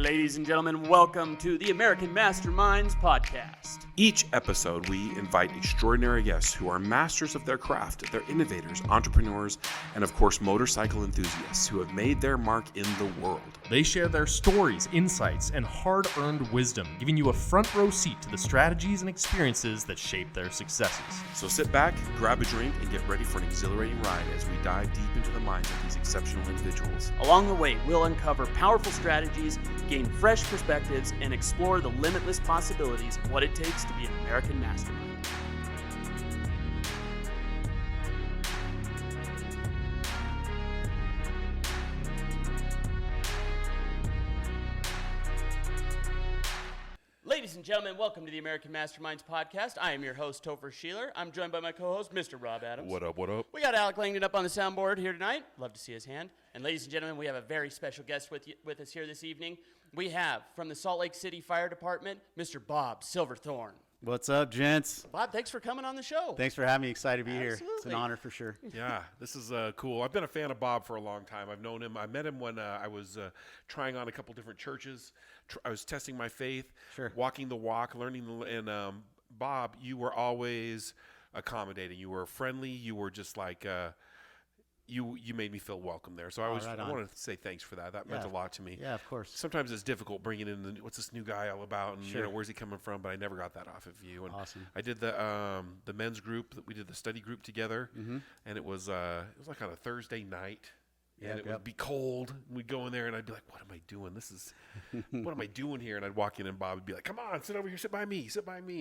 Ladies and gentlemen, welcome to the American Masterminds Podcast. Each episode, we invite extraordinary guests who are masters of their craft. They're innovators, entrepreneurs, and of course, motorcycle enthusiasts who have made their mark in the world. They share their stories, insights, and hard-earned wisdom, giving you a front row seat to the strategies and experiences that shape their successes. So sit back, grab a drink, and get ready for an exhilarating ride as we dive deep into the minds of these exceptional individuals. Along the way, we'll uncover powerful strategies, gain fresh perspectives, and explore the limitless possibilities of what it takes to be an American mastermind. Ladies and gentlemen, welcome to the American Masterminds Podcast. I am your host, Topher Sheeler. I'm joined by my co-host, Mr. Rob Adams. What up, what up? We got Alec Langdon up on the soundboard here tonight. Love to see his hand. And ladies and gentlemen, we have a very special guest with us here this evening. We have, from the Salt Lake City Fire Department, Mr. Bob Silverthorne. What's up, gents? Bob, thanks for coming on the show. Thanks for having me. Excited to be here. Absolutely. It's an honor for sure. Yeah, this is cool. I've been a fan of Bob for a long time. I've known him. I met him when I was trying on a couple different churches. I was testing my faith, walking the walk, learning. And Bob, you were always accommodating. You were friendly. You were just like you made me feel welcome there. So I wanted to say thanks for that. That meant a lot to me. Yeah, of course. Sometimes it's difficult bringing in what's this new guy all about, and where's he coming from? But I never got that off of you. And awesome. I did the men's group. We did the study group together, and it was like on a Thursday night. And it would be cold. And we'd go in there, and I'd be like, "What am I doing? What am I doing here?" And I'd walk in, and Bob would be like, "Come on, sit over here, sit by me."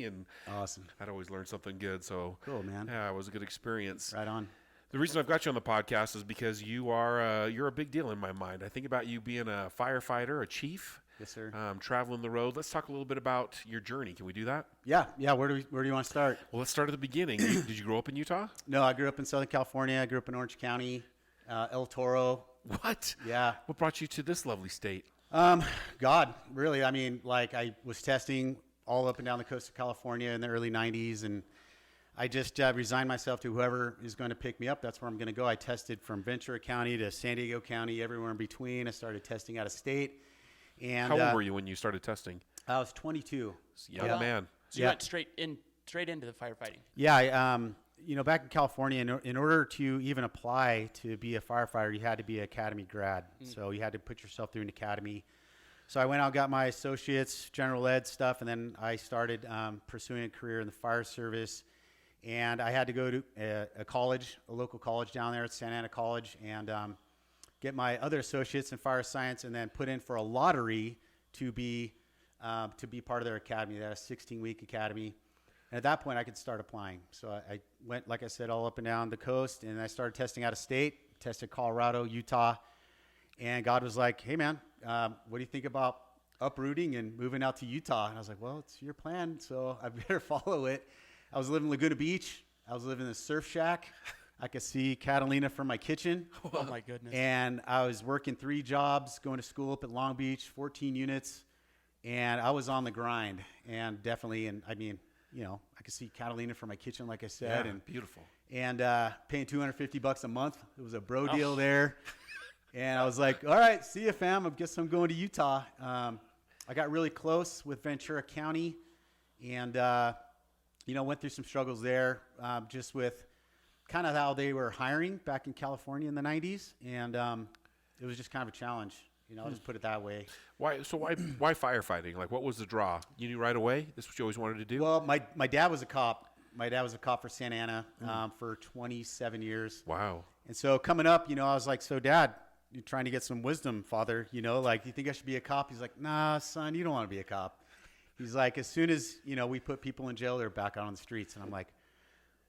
And awesome. I'd always learn something good. So cool, man. Yeah, it was a good experience. Right on. The reason I've got you on the podcast is because you're a big deal in my mind. I think about you being a firefighter, a chief. Yes, sir. Traveling the road. Let's talk a little bit about your journey. Can we do that? Yeah. Where do you want to start? Well, let's start at the beginning. Did you grow up in Utah? No, I grew up in Southern California. I grew up in Orange County, El Toro. What? Yeah. What brought you to this lovely state? God, really. I mean, like I was testing all up and down the coast of California in the early 90s, and I just resigned myself to whoever is going to pick me up. That's where I'm going to go. I tested from Ventura County to San Diego County, everywhere in between. I started testing out of state. And how old were you when you started testing? I was 22. Young man. So you went straight into the firefighting. Yeah. Back in California, in order to even apply to be a firefighter, you had to be an academy grad. So you had to put yourself through an academy. So I went out, got my associates, general ed stuff, and then I started pursuing a career in the fire service. And I had to go to a local college down there at Santa Ana College, and get my other associates in fire science, and then put in for a lottery to be part of their academy. They had a 16-week academy. And at that point, I could start applying. So I went, like I said, all up and down the coast, and I started testing out of state, tested Colorado, Utah. And God was like, "Hey, man, what do you think about uprooting and moving out to Utah?" And I was like, "Well, it's your plan, so I better follow it." I was living in Laguna Beach. I was living in a surf shack. I could see Catalina from my kitchen. Oh, my goodness. And I was working 3 jobs, going to school up at Long Beach, 14 units. And I was on the grind. And definitely, I could see Catalina from my kitchen, like I said. Yeah, and beautiful. And paying $250 a month. It was a bro deal there. And I was like, all right, see ya, fam. I guess I'm going to Utah. I got really close with Ventura County. And went through some struggles there, just with kind of how they were hiring back in California in the 90s. And it was just kind of a challenge. I'll just put it that way. Why firefighting? Like, what was the draw? You knew right away this is what you always wanted to do? Well, my dad was a cop. My dad was a cop for Santa Ana for 27 years. Wow. And so coming up, I was like, "So, Dad, you're trying to get some wisdom, Father. You think I should be a cop?" He's like, "Nah, son, you don't want to be a cop." He's like, "As soon as, we put people in jail, they're back out on the streets." And I'm like,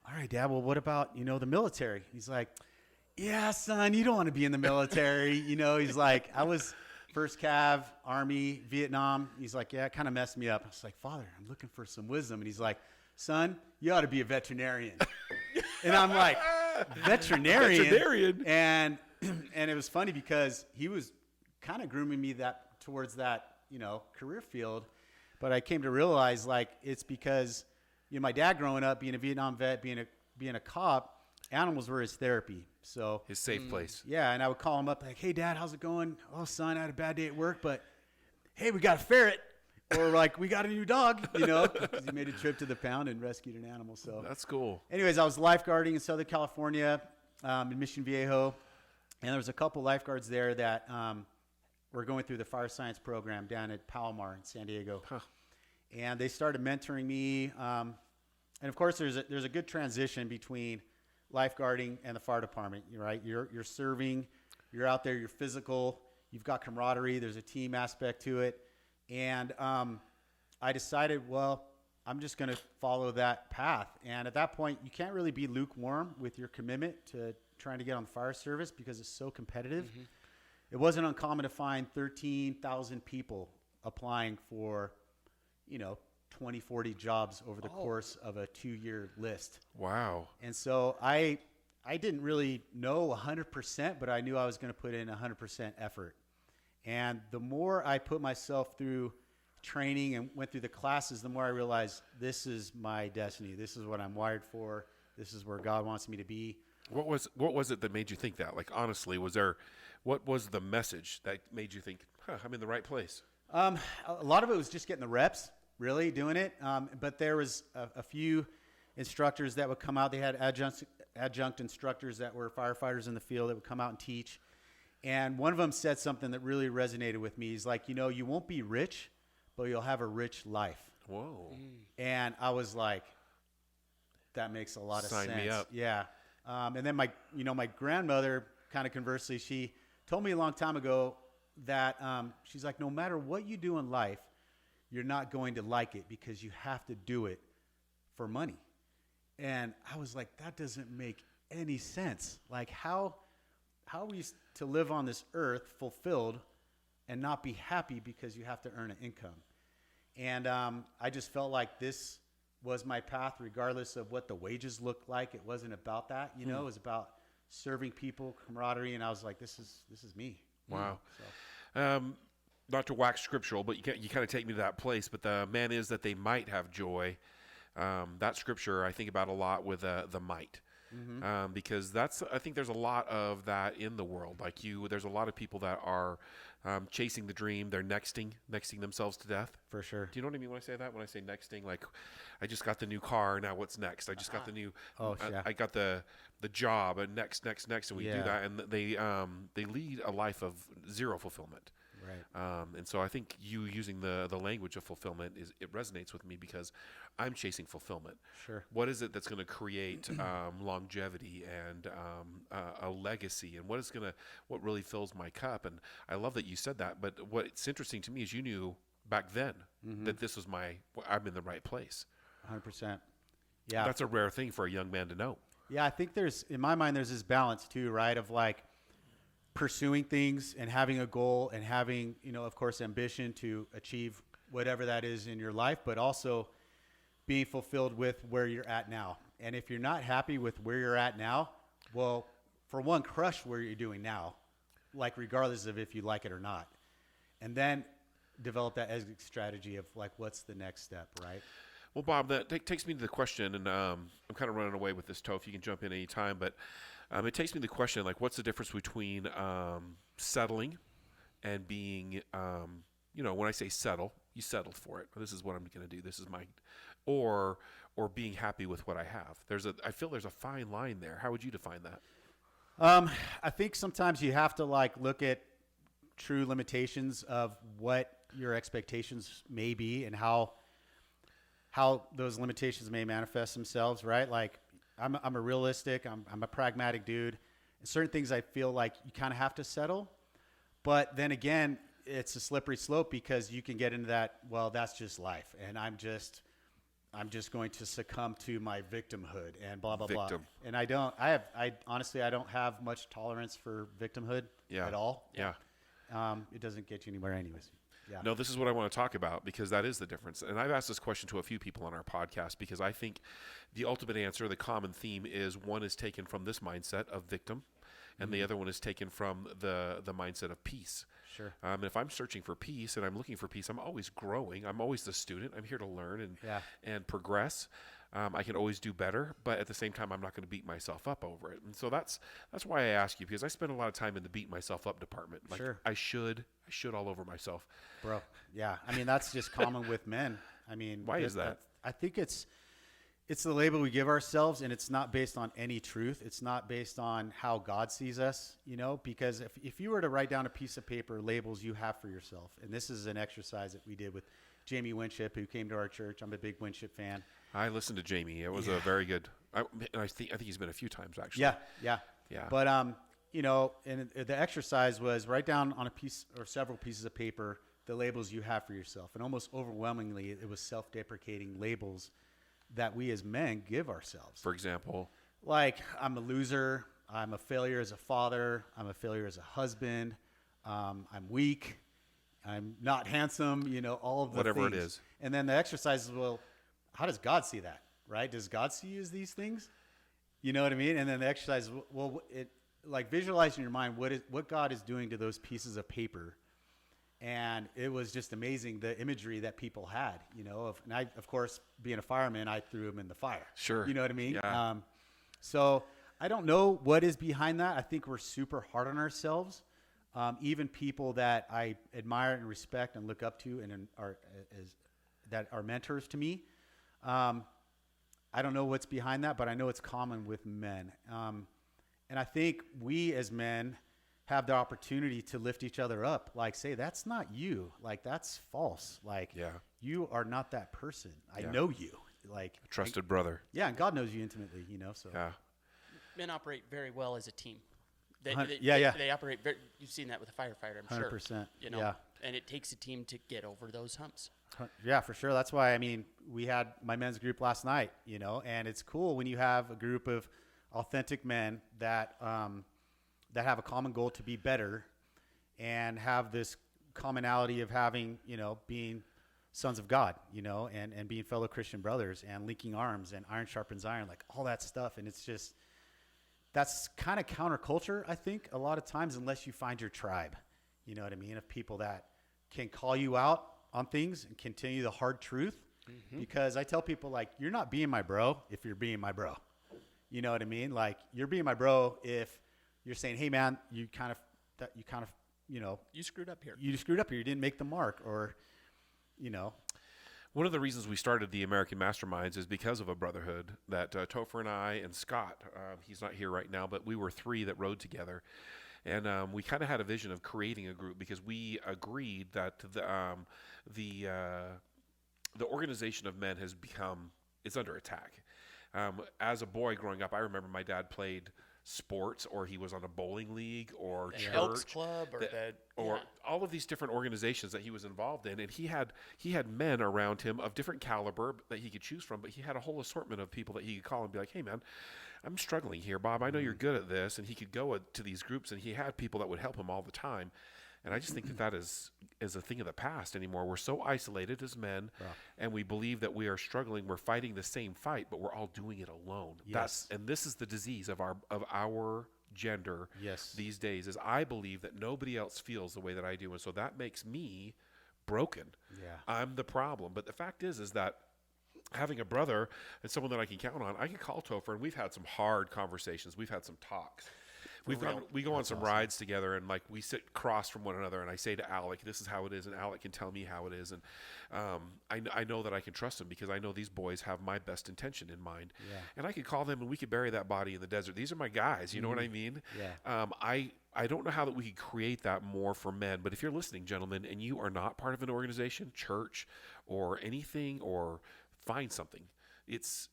"All right, Dad, well, what about, the military?" He's like, "Yeah, son, you don't want to be in the military." He's like, "I was first Cav, Army, Vietnam." He's like, "Yeah, it kind of messed me up." I was like, "Father, I'm looking for some wisdom." And he's like, "Son, you ought to be a veterinarian." And I'm like, veterinarian? And it was funny because he was kind of grooming me towards that, career field. But I came to realize, it's because, my dad growing up, being a Vietnam vet, being a cop, animals were his therapy. So his safe place. Yeah, and I would call him up like, "Hey, Dad, how's it going?" "Oh, son, I had a bad day at work, but hey, we got a ferret. Or like, we got a new dog, you know, because he made a trip to the pound and rescued an animal. So That's cool. anyways, I was lifeguarding in Southern California, in Mission Viejo. And there was a couple lifeguards there that were going through the fire science program down at Palomar in San Diego. Huh. And they started mentoring me. And of course, there's a good transition between lifeguarding and the fire department, right? You're serving, you're out there, you're physical, you've got camaraderie, there's a team aspect to it. And I decided, well, I'm just going to follow that path. And at that point, you can't really be lukewarm with your commitment to trying to get on the fire service because it's so competitive. Mm-hmm. It wasn't uncommon to find 13,000 people applying for, 20, 40 jobs over the course of a 2-year list. Wow. And so I didn't really know 100%, but I knew I was going to put in 100% effort. And the more I put myself through training and went through the classes, the more I realized this is my destiny. This is what I'm wired for. This is where God wants me to be. What was it that made you think that? Like, honestly, what was the message that made you think, I'm in the right place? A lot of it was just getting the reps, really doing it. But there was a few instructors that would come out. They had adjunct instructors that were firefighters in the field that would come out and teach. And one of them said something that really resonated with me. He's like, you won't be rich, but you'll have a rich life. Whoa. And I was like, that makes a lot of sense. Sign me up. Yeah. And then my grandmother, kind of conversely, she told me a long time ago that she's like, no matter what you do in life, you're not going to like it because you have to do it for money. And I was like, that doesn't make any sense. Like, how are we to live on this earth fulfilled and not be happy because you have to earn an income? And I just felt like this was my path regardless of what the wages looked like. It wasn't about that, it was about serving people, camaraderie, and I was like, this is me. Wow. So. Not to wax scriptural, but you kind of take me to that place, but the man is that they might have joy. That scripture I think about a lot with the might. Mm-hmm. Because I think there's a lot of that in the world. Like there's a lot of people that are chasing the dream. They're nexting themselves to death. For sure. Do you know what I mean when I say that? When I say nexting, like I just got the new car. Now what's next? I just got the new. I got the job. And next, and we do that, and they lead a life of zero fulfillment. Right. And so I think you using the language of fulfillment it resonates with me because I'm chasing fulfillment. Sure. What is it that's going to create longevity and a legacy, and what really fills my cup? And I love that you said that. But what's interesting to me is you knew back then that this was I'm in the right place. 100%. Yeah. That's a rare thing for a young man to know. Yeah, I think in my mind, there's this balance too, right? Of like pursuing things and having a goal and having, of course, ambition to achieve whatever that is in your life, but also being fulfilled with where you're at now. And if you're not happy with where you're at now, well, for one, crush where you're doing now, like regardless of if you like it or not. And then develop that exit strategy of like, what's the next step, right? Well, Bob, that takes me to the question, and I'm kind of running away with this, Toph. You can jump in any time, but it takes me to the question, like, what's the difference between settling and being, when I say settle, you settled for it. This is what I'm going to do. This is or being happy with what I have. I feel there's a fine line there. How would you define that? I think sometimes you have to look at true limitations of what your expectations may be and how those limitations may manifest themselves, right? Like I'm a realistic, I'm a pragmatic dude. And certain things I feel like you kind of have to settle, but then again, it's a slippery slope because you can get into that, well, that's just life. And I'm just going to succumb to my victimhood and blah, blah, blah. And I honestly don't have much tolerance for victimhood at all. Yeah. It doesn't get you anywhere anyways. Yeah. No, this is what I want to talk about because that is the difference. And I've asked this question to a few people on our podcast because I think the ultimate answer, the common theme is one is taken from this mindset of victim and the other one is taken from the mindset of peace. Sure. And if I'm searching for peace and I'm looking for peace, I'm always growing. I'm always the student. I'm here to learn and progress. I can always do better, but at the same time, I'm not going to beat myself up over it. And so that's why I ask you, because I spend a lot of time in the beat myself up department. Like Sure. I should all over myself. Bro. Yeah. I mean, that's just common with men. I mean, Why is that? I think it's the label we give ourselves, and it's not based on any truth. It's not based on how God sees us, because if you were to write down a piece of paper, labels you have for yourself, and this is an exercise that we did with Jamie Winship, who came to our church. I'm a big Winship fan. I listened to Jamie. It was a very good. I think he's been a few times actually. Yeah. But and the exercise was write down on a piece or several pieces of paper the labels you have for yourself, and almost overwhelmingly, it was self-deprecating labels that we as men give ourselves. For example, like I'm a loser, I'm a failure as a father, I'm a failure as a husband, I'm weak, I'm not handsome, all of the whatever things. it is. And then the exercise is, well, how does God see that, right? Does God see you as these things? You know what I mean? And then the exercise, well, it like visualize in your mind what God is doing to those pieces of paper. And it was just amazing, the imagery that people had, and I, of course, being a fireman, I threw them in the fire. Sure. You know what I mean? Yeah. So I don't know what is behind that. I think we're super hard on ourselves. Even people that I admire and respect and look up to and that are mentors to me. I don't know what's behind that, but I know it's common with men. And I think we as men have the opportunity to lift each other up, like say, that's not you, like that's false, like you are not that person. I know you, like A trusted brother. Yeah, and God knows you intimately, so. Yeah. Men operate very well as a team. They operate very, you've seen that with a firefighter, I'm sure. 100%. And it takes a team to get over those humps. Yeah, for sure. That's why, we had my men's group last night, and it's cool when you have a group of authentic men that have a common goal to be better and have this commonality of having, being sons of God, and being fellow Christian brothers and linking arms and iron sharpens iron, like all that stuff. And it's just, that's kind of counterculture, I think, a lot of times, unless you find your tribe, you know what I mean? Of people that can call you out on things and continue the hard truth. Mm-hmm. Because I tell people, like, you're not being my bro if you're being my bro. You know what I mean? Like, you're being my bro if you're saying, hey man, you screwed up here. You screwed up here. You didn't make the mark, or, One of the reasons we started the American Masterminds is because of a brotherhood that Topher and I and Scott, he's not here right now, but we were three that rode together. And we kind of had a vision of creating a group because we agreed that the organization of men is under attack. As a boy growing up, I remember my dad played sports, or he was on a bowling league, or the church Elks Club, or all of these different organizations that he was involved in, and he had men around him of different caliber that he could choose from, but he had a whole assortment of people that he could call and be like, hey man, I'm struggling here, Bob, I know you're good at this. And he could go to these groups, and he had people that would help him all the time. And I just think that is a thing of the past anymore. We're so isolated as men, and we believe that we are struggling. We're fighting the same fight, but we're all doing it alone. Yes. And this is the disease of our gender these days, is I believe that nobody else feels the way that I do. And so that makes me broken. Yeah. I'm the problem. But the fact is that having a brother and someone that I can count on, I can call Topher, and we've had some hard conversations. We've had some talks. We go on some rides together, and like we sit across from one another, and I say to Alec, this is how it is, and Alec can tell me how it is. And I know that I can trust him because I know these boys have my best intention in mind. Yeah. And I could call them, and we could bury that body in the desert. These are my guys. You know what I mean? Yeah. I don't know how that we could create that more for men, but if you're listening, gentlemen, and you are not part of an organization, church, or anything, or find something. It's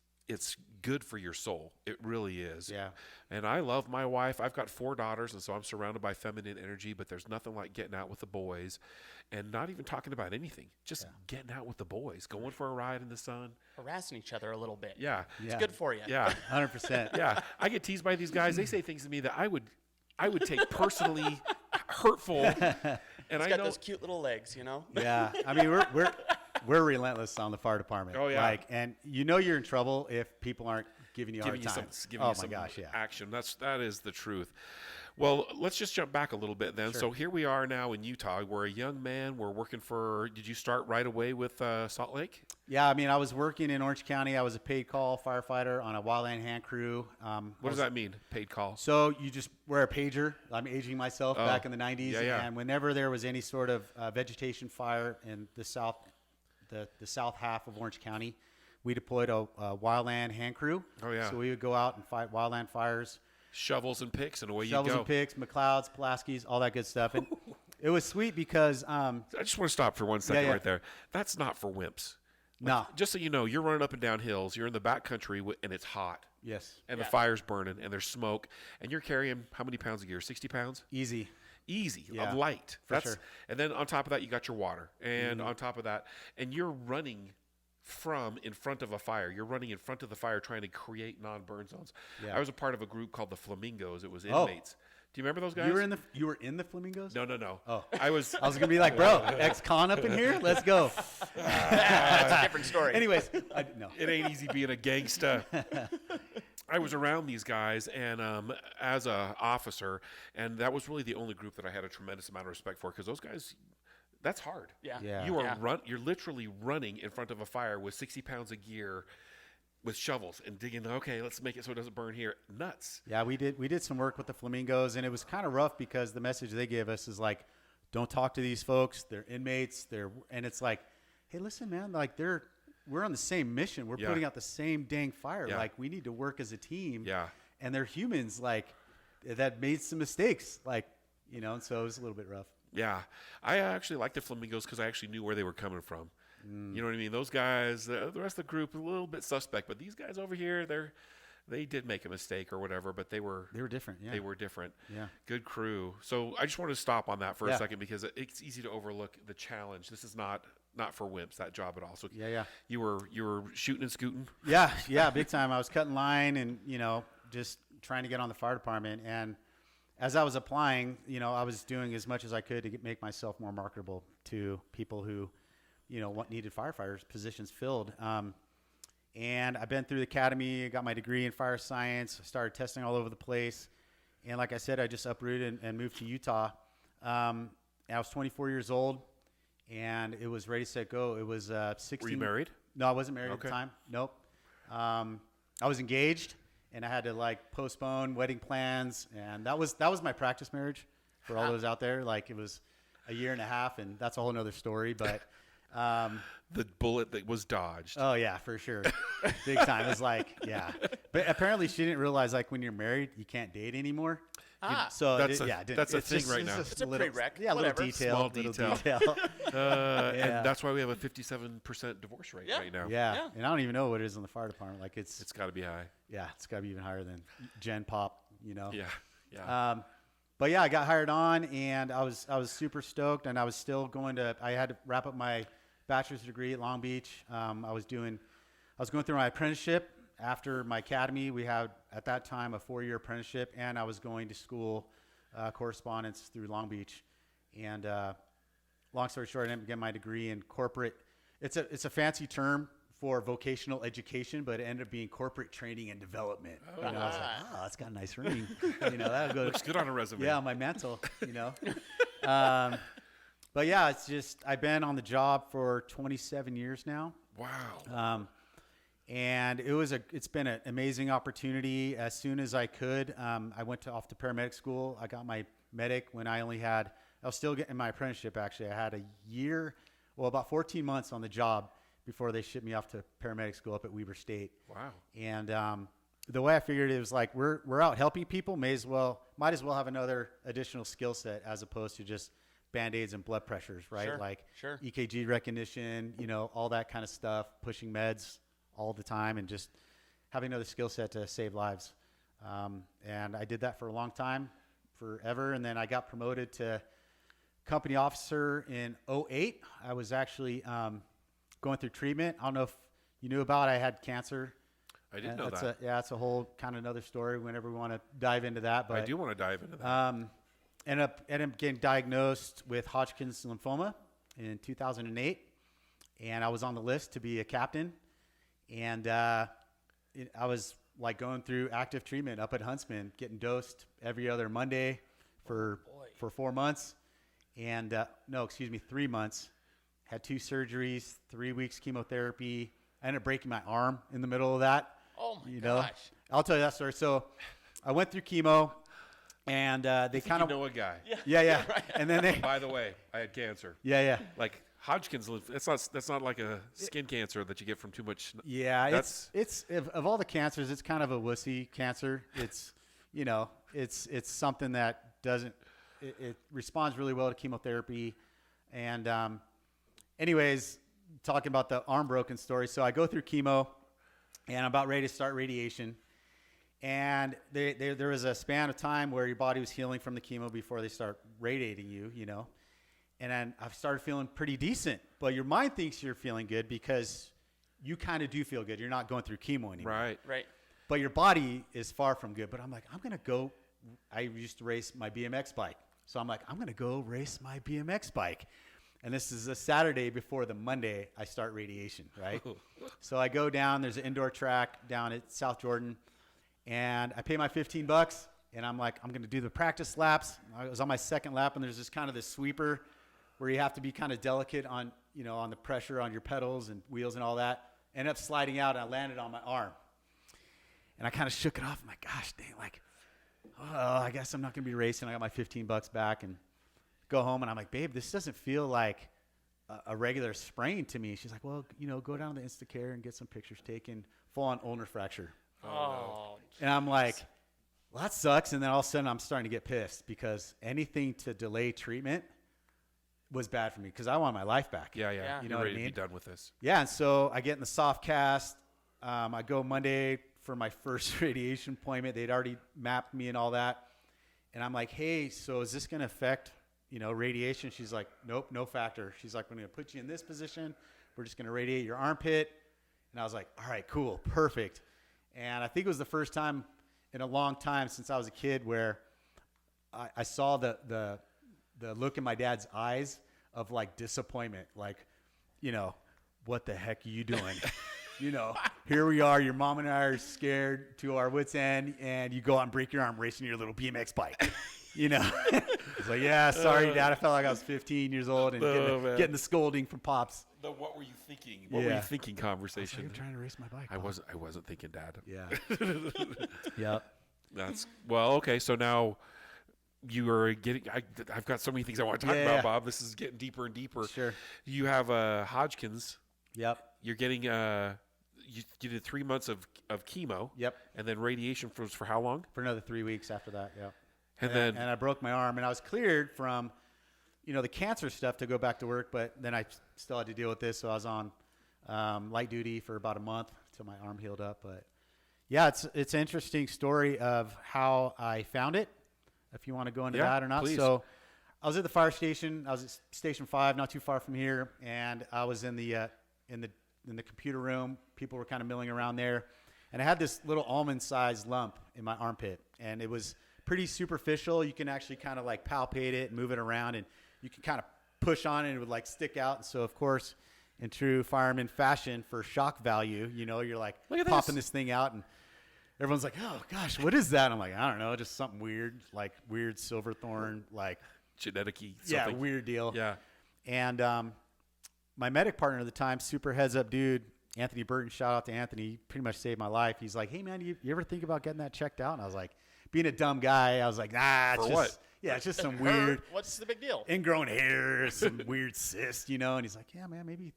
good for your soul. It really is. Yeah. And I love my wife. I've got 4 daughters, and so I'm surrounded by feminine energy, but there's nothing like getting out with the boys and not even talking about anything. Just getting out with the boys, going for a ride in the sun. Harassing each other a little bit. Yeah. It's good for you. Yeah. 100%. Yeah. I get teased by these guys. They say things to me that I would take personally hurtful. And He's got those cute little legs, Yeah. We're relentless on the fire department. Oh, yeah. And you're in trouble if people aren't giving you a hard time. Giving you some gosh, yeah. action. That is the truth. Well, let's just jump back a little bit then. Sure. So here we are now in Utah. We're a young man. We're working for, did you start right away with Salt Lake? Yeah, I mean, I was working in Orange County. I was a paid call firefighter on a wildland hand crew. What does that mean, paid call? So you just wear a pager. I'm aging myself back in the 90s. Yeah. And whenever there was any sort of vegetation fire in the south half of Orange County, we deployed a wildland hand crew. Oh, yeah. So we would go out and fight wildland fires. Shovels and picks, and away you Shovels go. and picks, McLeods, Pulaski's, all that good stuff. And it was sweet because I just want to stop for 1 second right there. That's not for wimps. no. Just so you know, you're running up and down hills. You're in the back country, and it's hot. Yes. And the fire's burning, and there's smoke. And you're carrying how many pounds of gear? 60 pounds? Easy. Of light. For sure. And then on top of that, you got your water. And on top of that, and you're running from in front of a fire. You're running in front of the fire trying to create non-burn zones. Yeah. I was a part of a group called the Flamingos. It was inmates. Do you remember those guys? You were in the Flamingos? No. Oh. I was gonna be like, bro, ex-con up in here? Let's go. That's a different story. Anyways, no. It ain't easy being a gangsta. I was around these guys and as a officer, and that was really the only group that I had a tremendous amount of respect for, because those guys, that's hard. Yeah. You are you're literally running in front of a fire with 60 pounds of gear with shovels and digging. Okay, let's make it so it doesn't burn here. Nuts. Yeah, we did some work with the Flamingos, and it was kind of rough because the message they gave us is like, don't talk to these folks. They're inmates. And it's like, hey, listen, man, like we're on the same mission. We're putting out the same dang fire. Yeah. Like we need to work as a team. Yeah. And they're humans, like that made some mistakes, like, and so it was a little bit rough. Yeah. I actually liked the Flamingos because I actually knew where they were coming from. You know what I mean? Those guys, the rest of the group, a little bit suspect, but these guys over here, they did make a mistake or whatever, but they were different. Yeah. They were different. Yeah. Good crew. So I just wanted to stop on that for a Yeah. second because it's easy to overlook the challenge. This is not for wimps, that job at all. So Yeah. You were shooting and scooting. Yeah, big time. I was cutting line and, just trying to get on the fire department. And as I was applying, I was doing as much as I could to make myself more marketable to people who, what needed firefighters positions filled. And I've been through the academy, got my degree in fire science, started testing all over the place. And like I said, I just uprooted and moved to Utah. And I was 24 years old and it was ready, set, go. It was 16. Were you married? No, I wasn't married at Okay. the time. Nope. I was engaged and I had to postpone wedding plans. And that was my practice marriage for all those out there. Like it was a year and a half and that's a whole nother story, but The bullet that was dodged. oh yeah, for sure. Big time. It was but apparently she didn't realize when you're married, you can't date anymore. So That's it's a thing right now. It's a prereq. Yeah, Whatever. little detail. Small little detail. And that's why we have a 57% divorce rate right now. Yeah. And I don't even know what it is in the fire department. Like it's It's got to be high. it's got to be even higher than Gen Pop, Yeah. But yeah, I got hired on and I was super stoked and I was still I had to wrap up my bachelor's degree at Long Beach. I was going through my apprenticeship. After my academy, we had at that time a 4-year apprenticeship, and I was going to school correspondence through Long Beach. And long story short, I ended up getting my degree in corporate. It's a fancy term for vocational education, but it ended up being corporate training and development. I was like, that's got a nice ring. That'll go. Looks good on a resume. Yeah, on my mantle. But yeah, it's just I've been on the job for 27 years now. Wow. And it's been an amazing opportunity. As soon as I could, I went off to paramedic school. I got my medic when I was still getting my apprenticeship. Actually, I had about 14 months on the job before they shipped me off to paramedic school up at Weber State. Wow. And the way I figured it was like we're out helping people. Might as well have another additional skill set as opposed to just Band-Aids and blood pressures, right? Sure. EKG recognition, all that kind of stuff, pushing meds all the time and just having another skill set to save lives. And I did that for a long time, forever. And then I got promoted to company officer in 2008. I was actually going through treatment. I don't know if you knew about it. I had cancer. I didn't know that. It's a whole kind of another story whenever we want to dive into that. But I do want to dive into that. Ended up getting diagnosed with Hodgkin's lymphoma in 2008. And I was on the list to be a captain. And I was like going through active treatment up at Huntsman, getting dosed every other Monday for 4 months. And 3 months. Had 2 surgeries, 3 weeks chemotherapy. I ended up breaking my arm in the middle of that. Oh my gosh. I'll tell you that story. So I went through chemo, and they kind of know a guy. Yeah. And then they. By the way, I had cancer. Yeah. Like Hodgkin's, that's not like a skin cancer that you get from too much. Yeah, it's of all the cancers, it's kind of a wussy cancer. It's it's something that doesn't it responds really well to chemotherapy, and anyways, talking about the arm broken story. So I go through chemo, and I'm about ready to start radiation. And there was a span of time where your body was healing from the chemo before they start radiating you, And then I started feeling pretty decent. But your mind thinks you're feeling good because you kind of do feel good. You're not going through chemo anymore. Right. But your body is far from good. But I'm like, I'm going to go. I used to race my BMX bike. So I'm like, I'm going to go race my BMX bike. And this is a Saturday before the Monday I start radiation, right? So I go down. There's an indoor track down at South Jordan. And I pay my $15, and I'm like, I'm going to do the practice laps. I was on my second lap, and there's this sweeper where you have to be kind of delicate on, on the pressure on your pedals and wheels and all that. Ended up sliding out, and I landed on my arm. And I kind of shook it off. I'm like, gosh, dang, I guess I'm not going to be racing. I got my $15 back and go home, and I'm like, babe, this doesn't feel like a regular sprain to me. She's like, well, go down to the Instacare and get some pictures taken. Full-on ulnar fracture. Oh, and I'm like, well, that sucks. And then all of a sudden I'm starting to get pissed because anything to delay treatment was bad for me because I want my life back. Yeah. You know You're what ready I mean? to be done with this. Yeah. And so I get in the soft cast. I go Monday for my first radiation appointment. They'd already mapped me and all that. And I'm like, hey, so is this going to affect, radiation? She's like, nope, no factor. She's like, we're going to put you in this position. We're just going to radiate your armpit. And I was like, all right, cool, perfect. And I think it was the first time in a long time since I was a kid where I saw the look in my dad's eyes of like disappointment. Like, what the heck are you doing? Here we are. Your mom and I are scared to our wits' end, and you go out and break your arm racing your little BMX bike. It's like, yeah, sorry, Dad. I felt like I was 15 years old and getting the scolding from pops. The what were you thinking? What were you thinking conversation? I'm trying to race my bike. I wasn't thinking, Dad. Yeah. Yep. That's okay. So now you are getting. I've got so many things I want to talk about, Bob. This is getting deeper and deeper. Sure. You have Hodgkin's. Yep. You're getting you did 3 months of chemo. Yep. And then radiation for how long? For another 3 weeks after that. Yeah. And I broke my arm, and I was cleared from, the cancer stuff to go back to work, but then I still had to deal with this, so I was on light duty for about a month until my arm healed up. But yeah, it's an interesting story of how I found it, if you want to go into that or not. Please. So I was at the fire station. I was at Station 5, not too far from here, and I was in the computer room. People were kind of milling around there, and I had this little almond-sized lump in my armpit, and it was pretty superficial. You can actually kind of like palpate it, move it around, and you can kind of push on it and it would like stick out. And so, of course, in true fireman fashion for shock value, you're like popping this thing out, and everyone's like, oh gosh, what is that? I'm like, I don't know, just something weird, like weird Silverthorne, like genetic-y something. Yeah, weird deal. Yeah. And my medic partner at the time, super heads up dude, Anthony Burton, shout out to Anthony, he pretty much saved my life. He's like, hey man, you ever think about getting that checked out? And I was like, being a dumb guy, I was like, nah, it's just, yeah, it's just some weird. What's the big deal? Ingrown hair, some weird cyst, And he's like, yeah, man, maybe,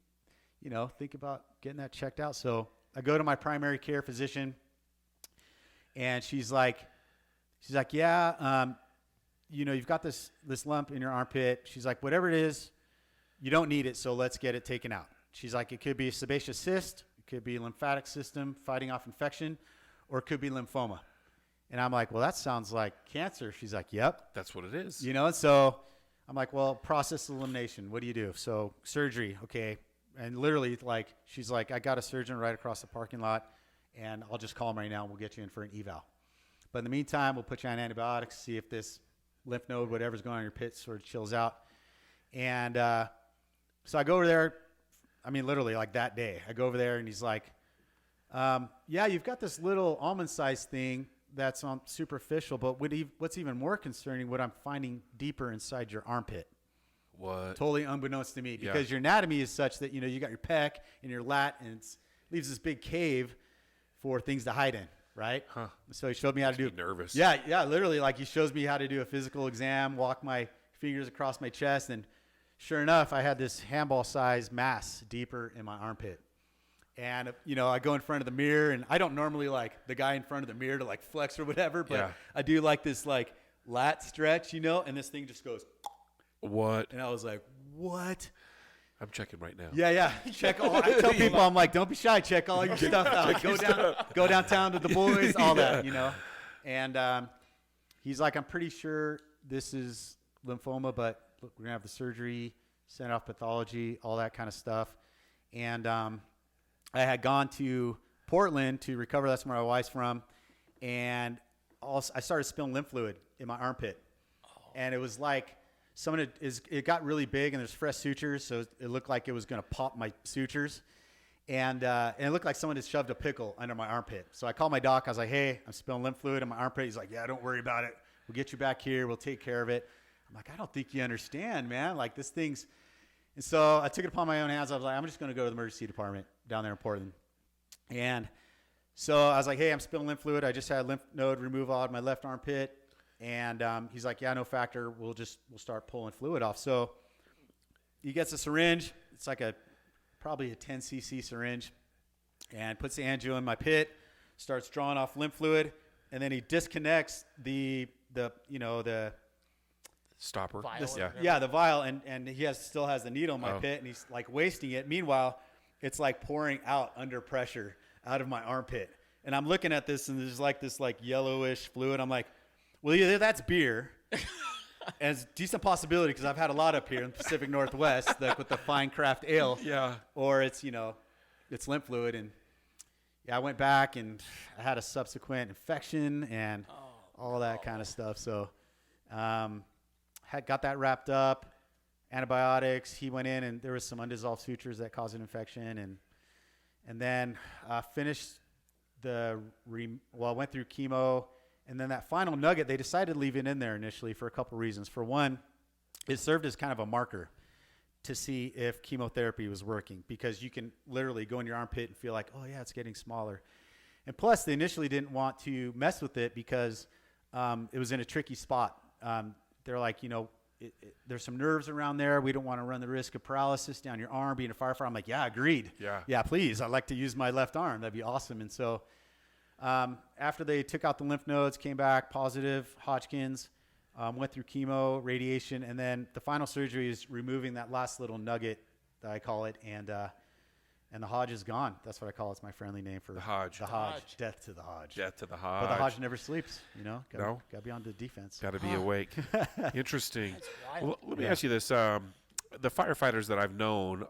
think about getting that checked out. So I go to my primary care physician, and she's like, yeah, you've got this lump in your armpit. She's like, whatever it is, you don't need it, so let's get it taken out. She's like, it could be a sebaceous cyst, it could be a lymphatic system fighting off infection, or it could be lymphoma. And I'm like, well, that sounds like cancer. She's like, yep. That's what it is. And so I'm like, well, process elimination. What do you do? So surgery, okay. And literally, like, she's like, I got a surgeon right across the parking lot, and I'll just call him right now, and we'll get you in for an eval. But in the meantime, we'll put you on antibiotics, see if this lymph node, whatever's going on in your pit, sort of chills out. And so I go over there. I mean, literally, like that day. I go over there, and he's like, Yeah, you've got this little almond-sized thing that's on superficial, but what's even more concerning, what I'm finding deeper inside your armpit. What? Totally unbeknownst to me, because your anatomy is such that, you got your pec and your lat, and it leaves this big cave for things to hide in, right? Huh. So he showed me how to do it. Nervous. Yeah, literally, like he shows me how to do a physical exam, walk my fingers across my chest, and sure enough, I had this handball-sized mass deeper in my armpit. And, I go in front of the mirror, and I don't normally like the guy in front of the mirror to like flex or whatever, but I do like this like lat stretch, and this thing just goes. What? And I was like, what? I'm checking right now. Yeah. Check all. I tell people, I'm like, don't be shy. Check all your stuff out. Go downtown to the boys, all that, And he's like, I'm pretty sure this is lymphoma, but look, we're going to have the surgery, send off pathology, all that kind of stuff. And I had gone to Portland to recover. That's where my wife's from. And also, I started spilling lymph fluid in my armpit. And it was like it got really big, and there's fresh sutures, so it looked like it was going to pop my sutures. And it looked like someone had shoved a pickle under my armpit. So I called my doc. I was like, hey, I'm spilling lymph fluid in my armpit. He's like, yeah, don't worry about it. We'll get you back here. We'll take care of it. I'm like, I don't think you understand, man. Like, this thing's... And so I took it upon my own hands. I was like, I'm just going to go to the emergency department down there in Portland. And so I was like, hey, I'm spilling lymph fluid. I just had lymph node removal out of my left armpit. And he's like, yeah, no factor. We'll start pulling fluid off. So he gets a syringe. It's like probably a 10 cc syringe, and puts the angio in my pit, starts drawing off lymph fluid. And then he disconnects the stopper. The vial, and he still has the needle in my pit, and he's like wasting it. Meanwhile, it's like pouring out under pressure out of my armpit, and I'm looking at this, and there's like this like yellowish fluid. I'm like, well, either that's beer, and it's a decent possibility because I've had a lot up here in the Pacific Northwest, like with the fine craft ale, or it's it's lymph fluid. And I went back, and I had a subsequent infection and all that kind of stuff. So got that wrapped up, antibiotics. He went in, and there was some undissolved sutures that caused an infection, and then finished went through chemo, and then that final nugget, they decided to leave it in there initially for a couple reasons. For one, it served as kind of a marker to see if chemotherapy was working, because you can literally go in your armpit and feel like, oh yeah, it's getting smaller. And plus, they initially didn't want to mess with it because it was in a tricky spot. They're like, there's some nerves around there. We don't want to run the risk of paralysis down your arm being a firefighter. I'm like, yeah, agreed. Yeah, please. I'd like to use my left arm. That'd be awesome. And so after they took out the lymph nodes, came back positive, Hodgkin's, went through chemo, radiation, and then the final surgery is removing that last little nugget, that I call it, and the Hodge is gone. That's what I call it. It's my friendly name for the Hodge. The Hodge. Death to the Hodge. Death to the Hodge. But the Hodge never sleeps, No. Got to be on the defense. Got to be awake. Interesting. Well, let me ask you this. The firefighters that I've known,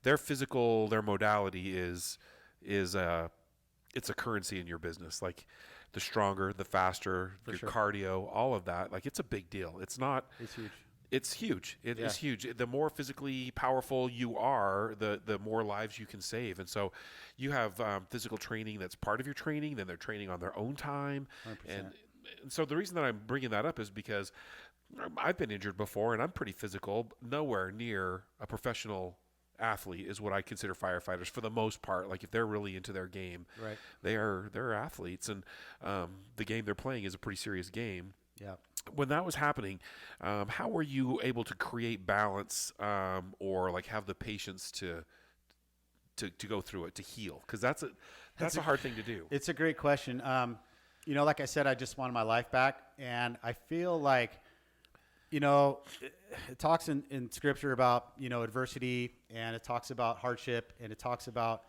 their modality is it's a currency in your business. Like, the stronger, the faster, your cardio, all of that. Like, it's a big deal. It's huge. It's huge. It is huge. The more physically powerful you are, the more lives you can save. And so you have physical training that's part of your training. Then they're training on their own time. 100%. And so the reason that I'm bringing that up is because I've been injured before, and I'm pretty physical. Nowhere near a professional athlete is what I consider firefighters for the most part. Like, if they're really into their game, right, they're athletes, and the game they're playing is a pretty serious game. Yeah. When that was happening, how were you able to create balance, or like have the patience to go through it, to heal? Because that's a hard thing to do. It's a great question. Like I said, I just wanted my life back, and I feel like, it talks in scripture about, adversity, and it talks about hardship, and it talks about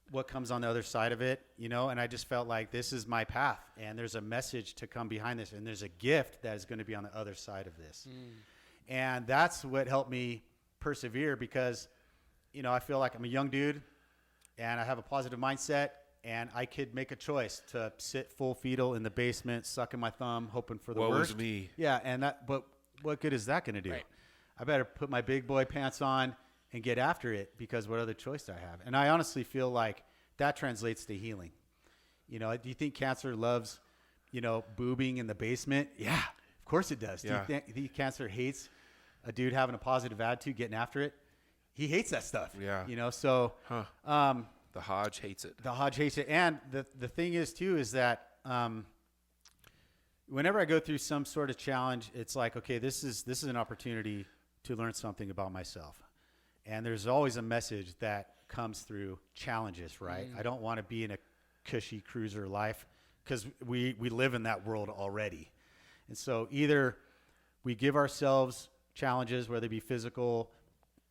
what comes on the other side of it, and I just felt like this is my path, and there's a message to come behind this, and there's a gift that is going to be on the other side of this. And that's what helped me persevere, because, I feel like I'm a young dude, and I have a positive mindset, and I could make a choice to sit full fetal in the basement, sucking my thumb, hoping for the worst. Woe is me. Yeah, but what good is that going to do? Right. I better put my big boy pants on and get after it, because what other choice do I have? And I honestly feel like that translates to healing. You know, do you think cancer loves, you know, boobing in the basement? Yeah, of course it does. Yeah. Do you think cancer hates a dude having a positive attitude, getting after it? He hates that stuff. Yeah. You know, so The Hodge hates it. the Hodge hates it. And the thing is too, is that whenever I go through some sort of challenge, it's like, okay, this is an opportunity to learn something about myself. And there's always a message that comes through challenges, right? I don't want to be in a cushy cruiser life because we live in that world already. And so either we give ourselves challenges, whether it be physical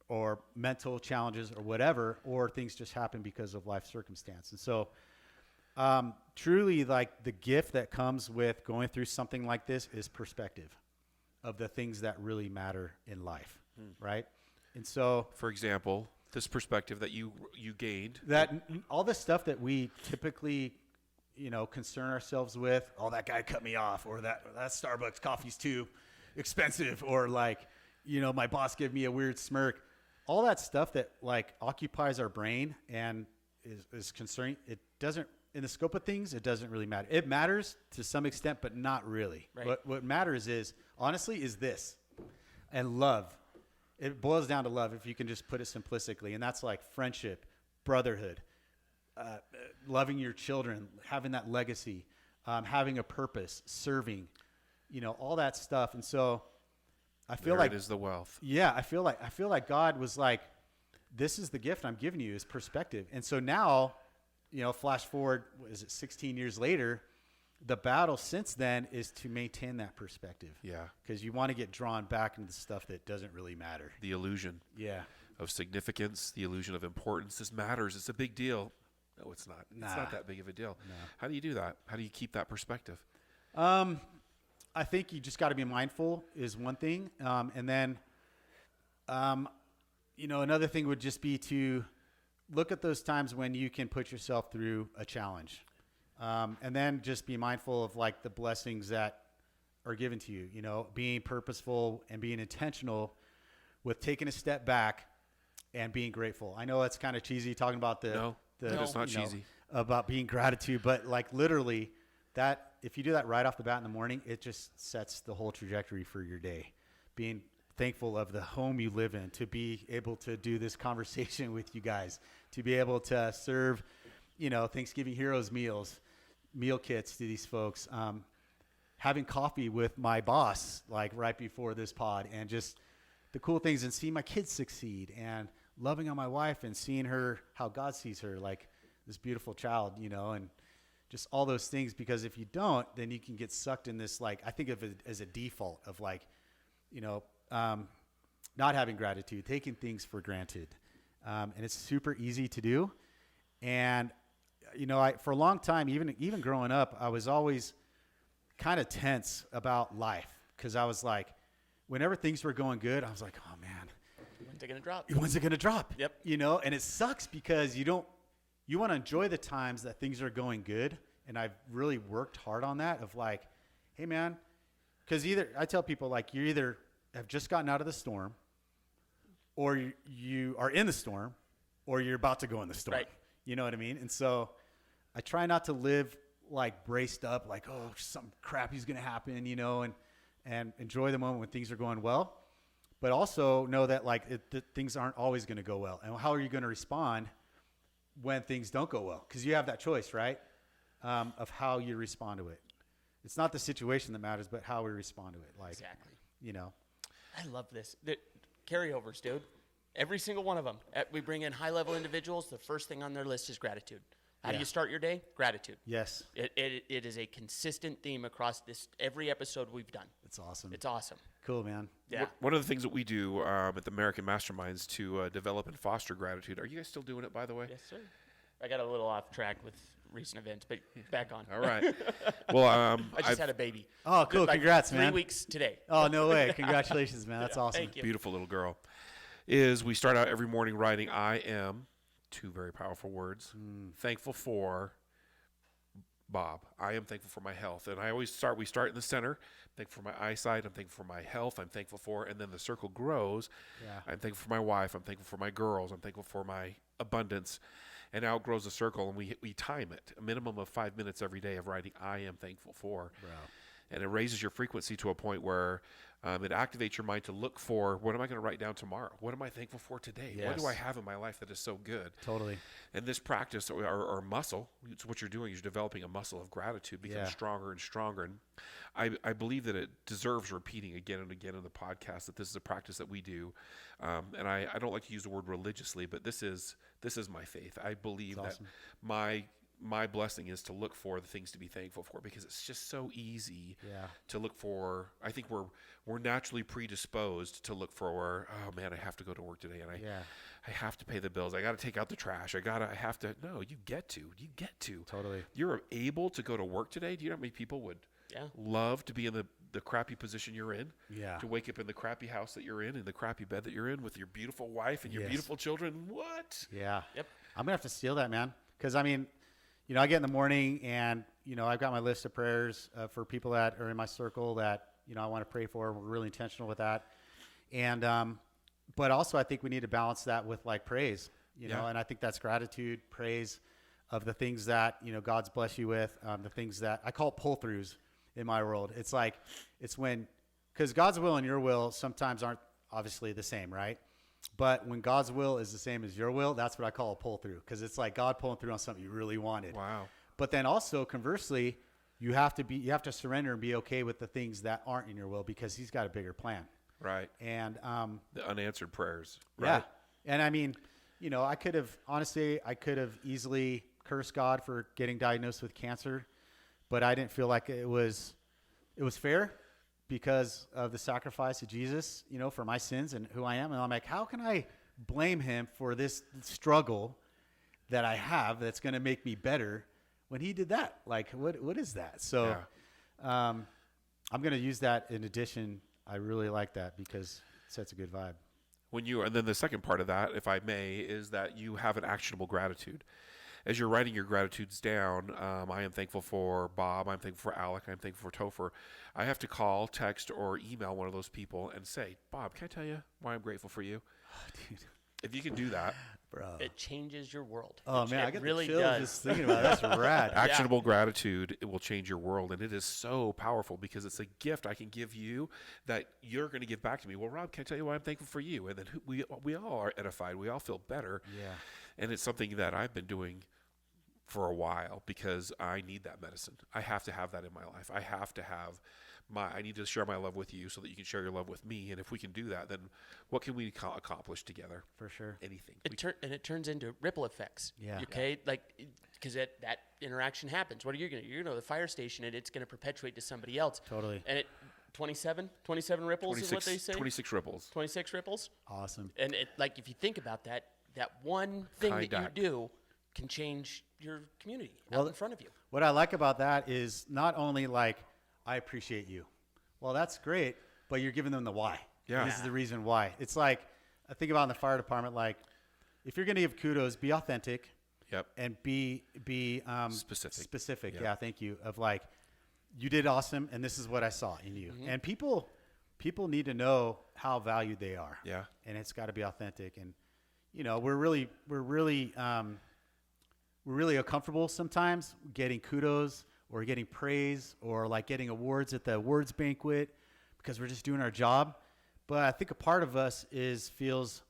or mental challenges or whatever, or things just happen because of life circumstance. And so truly, like, the gift that comes with going through something like this is perspective of the things that really matter in life, right? And so For example, this perspective that you gained. that all the stuff that we typically, you know, concern ourselves with, oh, that guy cut me off, or that Starbucks coffee's too expensive, or like, you know, my boss gave me a weird smirk. All that stuff that like occupies our brain and is concerning, it doesn't, in the scope of things, it doesn't really matter. It matters to some extent, but not really. Right. What matters is, honestly, is this, and love. It boils down to love, if you can just put it simplistically. And that's like friendship, brotherhood, loving your children, having that legacy, having a purpose, serving, you know, all that stuff. And so I feel There like it is, the wealth. yeah, I feel like God was like, this is the gift I'm giving you, is perspective. And so now, you know, flash forward, what is it, 16 years later, the battle since then is to maintain that perspective. Yeah. Because you want to get drawn back into the stuff that doesn't really matter. The illusion Yeah. of significance, the illusion of importance. This matters. It's a big deal. No, it's not. It's not that big of a deal. No. How do you do that? How do you keep that perspective? I think you just got to be mindful is one thing. And then, you know, another thing would just be to look at those times when you can put yourself through a challenge. And then just be mindful of like the blessings that are given to you, you know, being purposeful and being intentional with taking a step back and being grateful. I know it's kind of cheesy talking about No, it's not you know, cheesy. about being gratitude, but like literally that, if you do that right off the bat in the morning, it just sets the whole trajectory for your day. Being thankful of the home you live in, to be able to do this conversation with you guys, to be able to serve, you know, Thanksgiving Heroes meal kits to these folks, having coffee with my boss, like right before this pod, and just the cool things, and seeing my kids succeed, and loving on my wife and seeing her, how God sees her, like this beautiful child, you know, and just all those things. Because if you don't, then you can get sucked in this, like, I think of it as a default of like, you know, not having gratitude, taking things for granted. And it's super easy to do. And, you know, for a long time, even growing up, I was always kind of tense about life. Cause I was like, whenever things were going good, I was like, oh man, When's it gonna drop? when's it going to drop? Yep. You know, and it sucks because you want to enjoy the times that things are going good. And I've really worked hard on that of like, hey man, cause I tell people like, you either have just gotten out of the storm, or you are in the storm, or you're about to go in the storm. Right. You know what I mean? And so I try not to live like braced up, like, oh, something crappy's going to happen, you know, and enjoy the moment when things are going well, but also know that like things aren't always going to go well. And how are you going to respond when things don't go well? Because you have that choice, right? Of how you respond to it. It's not the situation that matters, but how we respond to it. Like, Exactly. you know. I love this. The carryovers, dude. Every single one of them. We bring in high-level individuals. The first thing on their list is gratitude. How do you start your day? Gratitude. Yes. It is a consistent theme across every episode we've done. It's awesome. It's awesome. Cool, man. Yeah. One of the things that we do at the American Masterminds to develop and foster gratitude. Are you guys still doing it, by the way? Yes, sir. I got a little off track with recent events, but back on. All right. Well, I just had a baby. Oh, cool. Like Congrats, 3 man. weeks today. Oh, no way. Congratulations, man. That's awesome. Thank you. beautiful little girl. Is we start out every morning writing I am, two very powerful words, thankful for Bob. I am thankful for my health. And I always we start in the center. I'm thankful for my eyesight. I'm thankful for my health. I'm thankful for, and then the circle grows. Yeah. I'm thankful for my wife. I'm thankful for my girls. I'm thankful for my abundance. and now it grows a circle, and we time it, a minimum of 5 minutes every day of writing I am thankful for. Bro. And it raises your frequency to a point where it activates your mind to look for, what am I going to write down tomorrow? What am I thankful for today? Yes. What do I have in my life that is so good? Totally. And this practice or muscle, it's what you're doing is you're developing a muscle of gratitude, becomes stronger and stronger. And I believe that it deserves repeating again and again in the podcast, that this is a practice that we do. And I don't like to use the word religiously, but this is my faith. I believe that my blessing is to look for the things to be thankful for, because it's just so easy to look for. I think we're naturally predisposed to look for, oh man, I have to go to work today, and I have to pay the bills. I got to take out the trash. I have to. No, you get to. Totally. You're able to go to work today. Do you know how many people would love to be in the crappy position you're in? Yeah. To wake up in the crappy house that you're in the crappy bed that you're in, with your beautiful wife and your beautiful children. What? Yeah. Yep. I'm gonna have to steal that, man. Because I mean, I get in the morning and, I've got my list of prayers for people that are in my circle that, I want to pray for. We're really intentional with that. And, but also I think we need to balance that with like praise, know, and I think that's gratitude, praise of the things that, God's blessed you with, the things that I call it pull-throughs in my world. It's like, because God's will and your will sometimes aren't obviously the same, right? But when God's will is the same as your will, that's what I call a pull through, because it's like God pulling through on something you really wanted. Wow. But then also conversely, you have to surrender and be okay with the things that aren't in your will, because he's got a bigger plan. Right. And the unanswered prayers. Right? Yeah. And I mean, I could have easily cursed God for getting diagnosed with cancer, but I didn't feel like it was fair, because of the sacrifice of Jesus, for my sins and who I am. And I'm like, how can I blame him for this struggle that I have that's going to make me better when he did that? Like, what is that? So I'm going to use that in addition. I really like that because it sets a good vibe. And then the second part of that, if I may, is that you have an actionable gratitude. As you're writing your gratitudes down, I am thankful for Bob, I'm thankful for Alec, I'm thankful for Topher. I have to call, text, or email one of those people and say, Bob, can I tell you why I'm grateful for you? Oh, dude. If you can do that, bro, it changes your world. Oh, man, I get really the chills just thinking about it. That's rad. Actionable gratitude, it will change your world, and it is so powerful because it's a gift I can give you that you're going to give back to me. Well, Rob, can I tell you why I'm thankful for you? And then we all are edified. We all feel better. Yeah. And it's something that I've been doing for a while because I need that medicine. I have to have that in my life. I need to share my love with you so that you can share your love with me. And if we can do that, then what can we accomplish together? For sure. Anything. It turns into ripple effects. Yeah. Okay. Yeah. Like, because that interaction happens. What are you going to do? You're going to the fire station and it's going to perpetuate to somebody else. Totally. And 27 ripples is what they say? 26 ripples. 26 ripples. Awesome. And if you think about that one thing that you do can change your community out in front of you. What I like about that is not only like, I appreciate you. Well, that's great, but you're giving them the why. Yeah. This is the reason why. It's like, I think about in the fire department, like, if you're going to give kudos, be authentic. Yep. And be specific. Specific. Yep. Yeah. Thank you. Of like, you did awesome, and this is what I saw in you. Mm-hmm. And people need to know how valued they are. Yeah. And it's got to be authentic. And, we're really uncomfortable sometimes getting kudos or getting praise or like getting awards at the awards banquet because we're just doing our job. But I think a part of us feels,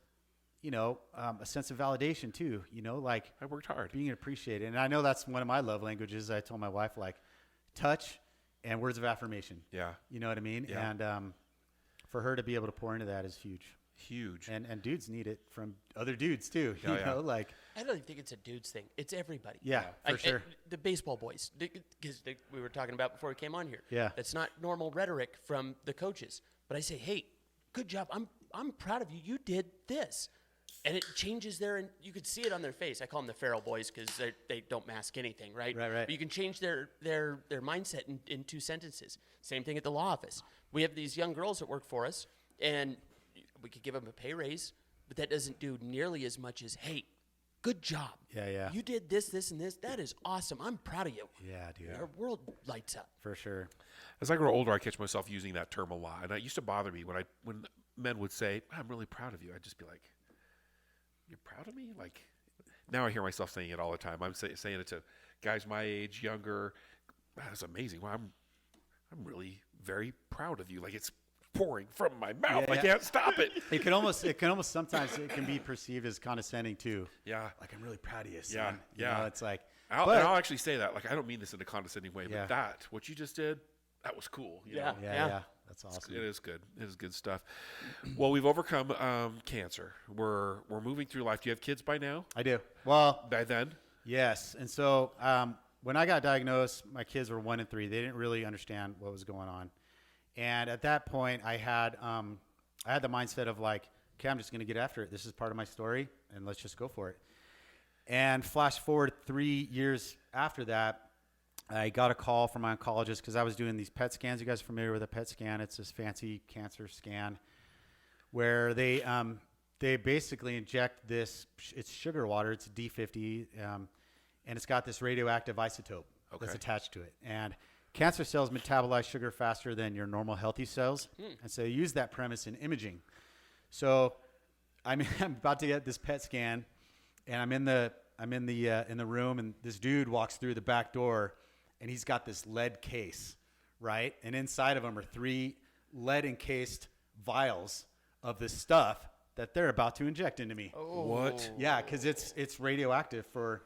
a sense of validation too, like I worked hard, being appreciated. And I know that's one of my love languages. I told my wife, like, touch and words of affirmation. Yeah. You know what I mean? Yeah. And for her to be able to pour into that is huge. And dudes need it from other dudes too. You know, like, I don't think it's a dudes thing. It's everybody. Yeah, for sure. The baseball boys, because we were talking about before we came on here. Yeah. That's not normal rhetoric from the coaches. But I say, hey, good job. I'm proud of you. You did this. And it changes and you could see it on their face. I call them the feral boys because they don't mask anything, right? Right. But you can change their mindset in 2 sentences. Same thing at the law office. We have these young girls that work for us, and we could give them a pay raise, but that doesn't do nearly as much as, hey, good job. Yeah. You did this, and this. That is awesome. I'm proud of you. Yeah, dude. Our world lights up. For sure. As I grow older, I catch myself using that term a lot. And it used to bother me when men would say, I'm really proud of you. I'd just be like, you're proud of me? Like, now I hear myself saying it all the time. I'm saying it to guys my age, younger. That's amazing. Well, I'm really very proud of you. Like it's pouring from my mouth. I can't stop it. It can almost sometimes it can be perceived as condescending too. Yeah. Like I'm really proud of you, son. Yeah. You know, it's like, I'll actually say that. Like I don't mean this in a condescending way, but what you just did, that was cool. You know? Yeah. That's awesome. It is good. It is good stuff. Well, we've overcome cancer. We're moving through life. Do you have kids by now? I do. Well, By then? yes. And so when I got diagnosed, my kids were 1 and 3. They didn't really understand what was going on. And at that point, I had the mindset of like, okay, I'm just going to get after it. This is part of my story, and let's just go for it. And flash forward 3 years after that, I got a call from my oncologist because I was doing these PET scans. You guys are familiar with a PET scan? It's this fancy cancer scan where they basically inject this. It's sugar water. It's D50, and it's got this radioactive isotope that's attached to it. And cancer cells metabolize sugar faster than your normal healthy cells, and so they use that premise in imaging. So, I'm about to get this PET scan, and I'm in the room, and this dude walks through the back door, and he's got this lead case, right? And inside of them are 3 lead encased vials of this stuff that they're about to inject into me. Oh. What? Yeah, because it's radioactive for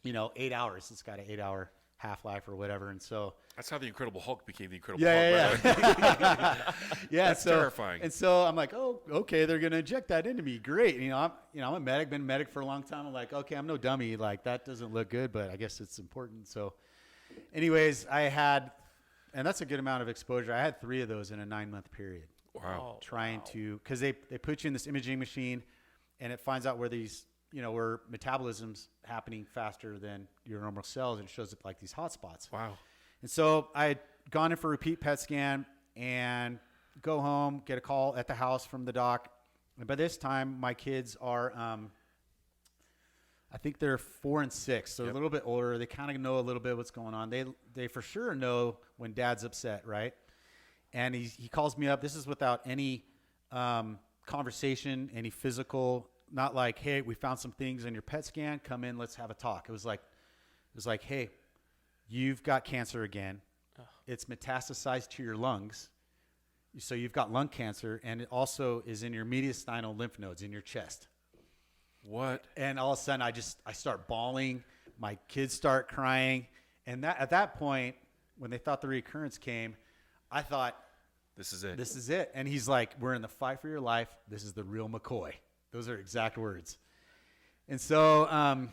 8 hours. It's got an 8-hour half-life or whatever, and so that's how the Incredible Hulk became the Incredible Hulk. Yeah. That's terrifying. And so I'm like, oh, okay, they're gonna inject that into me. Great. I'm a medic, been a medic for a long time. I'm like, okay, I'm no dummy. Like that doesn't look good, but I guess it's important. So, anyways, and that's a good amount of exposure. I had 3 of those in a 9-month period. Wow. Because they put you in this imaging machine, and it finds out where these where metabolism's happening faster than your normal cells, and it shows up like these hot spots. Wow. And so I had gone in for a repeat PET scan and go home, get a call at the house from the doc. And by this time, my kids are, I think they're 4 and 6, so a little bit older. They kind of know a little bit what's going on. They for sure know when dad's upset, right? And he calls me up. This is without any conversation, any physical. Not like, hey, we found some things in your PET scan. Come in, let's have a talk. It was like, hey, you've got cancer again. It's metastasized to your lungs. So you've got lung cancer, and it also is in your mediastinal lymph nodes in your chest. What? And all of a sudden, I start bawling. My kids start crying. And at that point, when they thought the recurrence came, I thought, this is it. This is it. And he's like, we're in the fight for your life. This is the real McCoy. Those are exact words. And so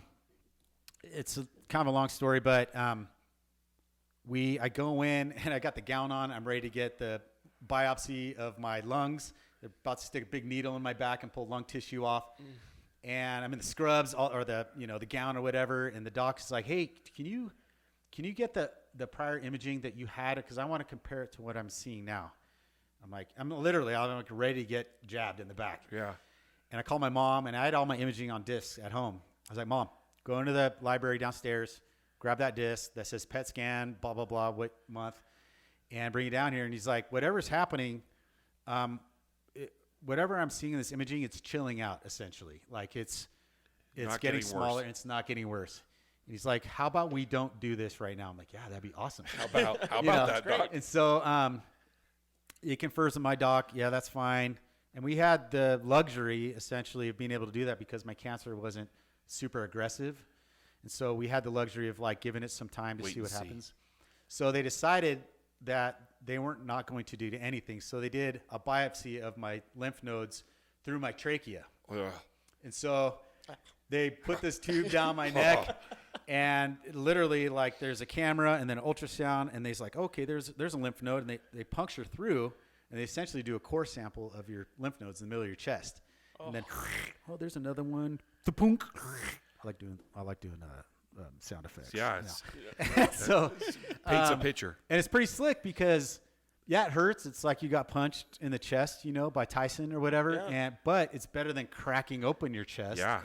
it's kind of a long story, but I go in, and I got the gown on. I'm ready to get the biopsy of my lungs. They're about to stick a big needle in my back and pull lung tissue off. And I'm in the scrubs or the gown or whatever. And the doc's like, hey, can you get the prior imaging that you had? Because I want to compare it to what I'm seeing now. I'm like ready to get jabbed in the back. Yeah. And I called my mom, and I had all my imaging on discs at home. I was like, Mom, go into the library downstairs, grab that disc that says PET scan, blah, blah, blah, what month, and bring it down here. And he's like, whatever's happening, whatever I'm seeing in this imaging, it's chilling out, essentially. Like it's getting smaller, and it's not getting worse. And he's like, how about we don't do this right now? I'm like, yeah, that'd be awesome. How about that, doc? And so it confers with my doc, yeah, that's fine. And we had the luxury, essentially, of being able to do that because my cancer wasn't super aggressive. And so we had the luxury of, like, giving it some time to see what happens. So they decided that they weren't not going to do anything. So they did a biopsy of my lymph nodes through my trachea. Ugh. And so they put this tube down my neck, and literally, like, there's a camera and then an ultrasound, and they's like, okay, there's a lymph node, and they puncture through. And they essentially do a core sample of your lymph nodes in the middle of your chest, and then there's another one. Thpunk. I like doing sound effects. Yeah. So paints a picture, and it's pretty slick because it hurts. It's like you got punched in the chest, by Tyson or whatever. Yeah. But it's better than cracking open your chest. Yeah.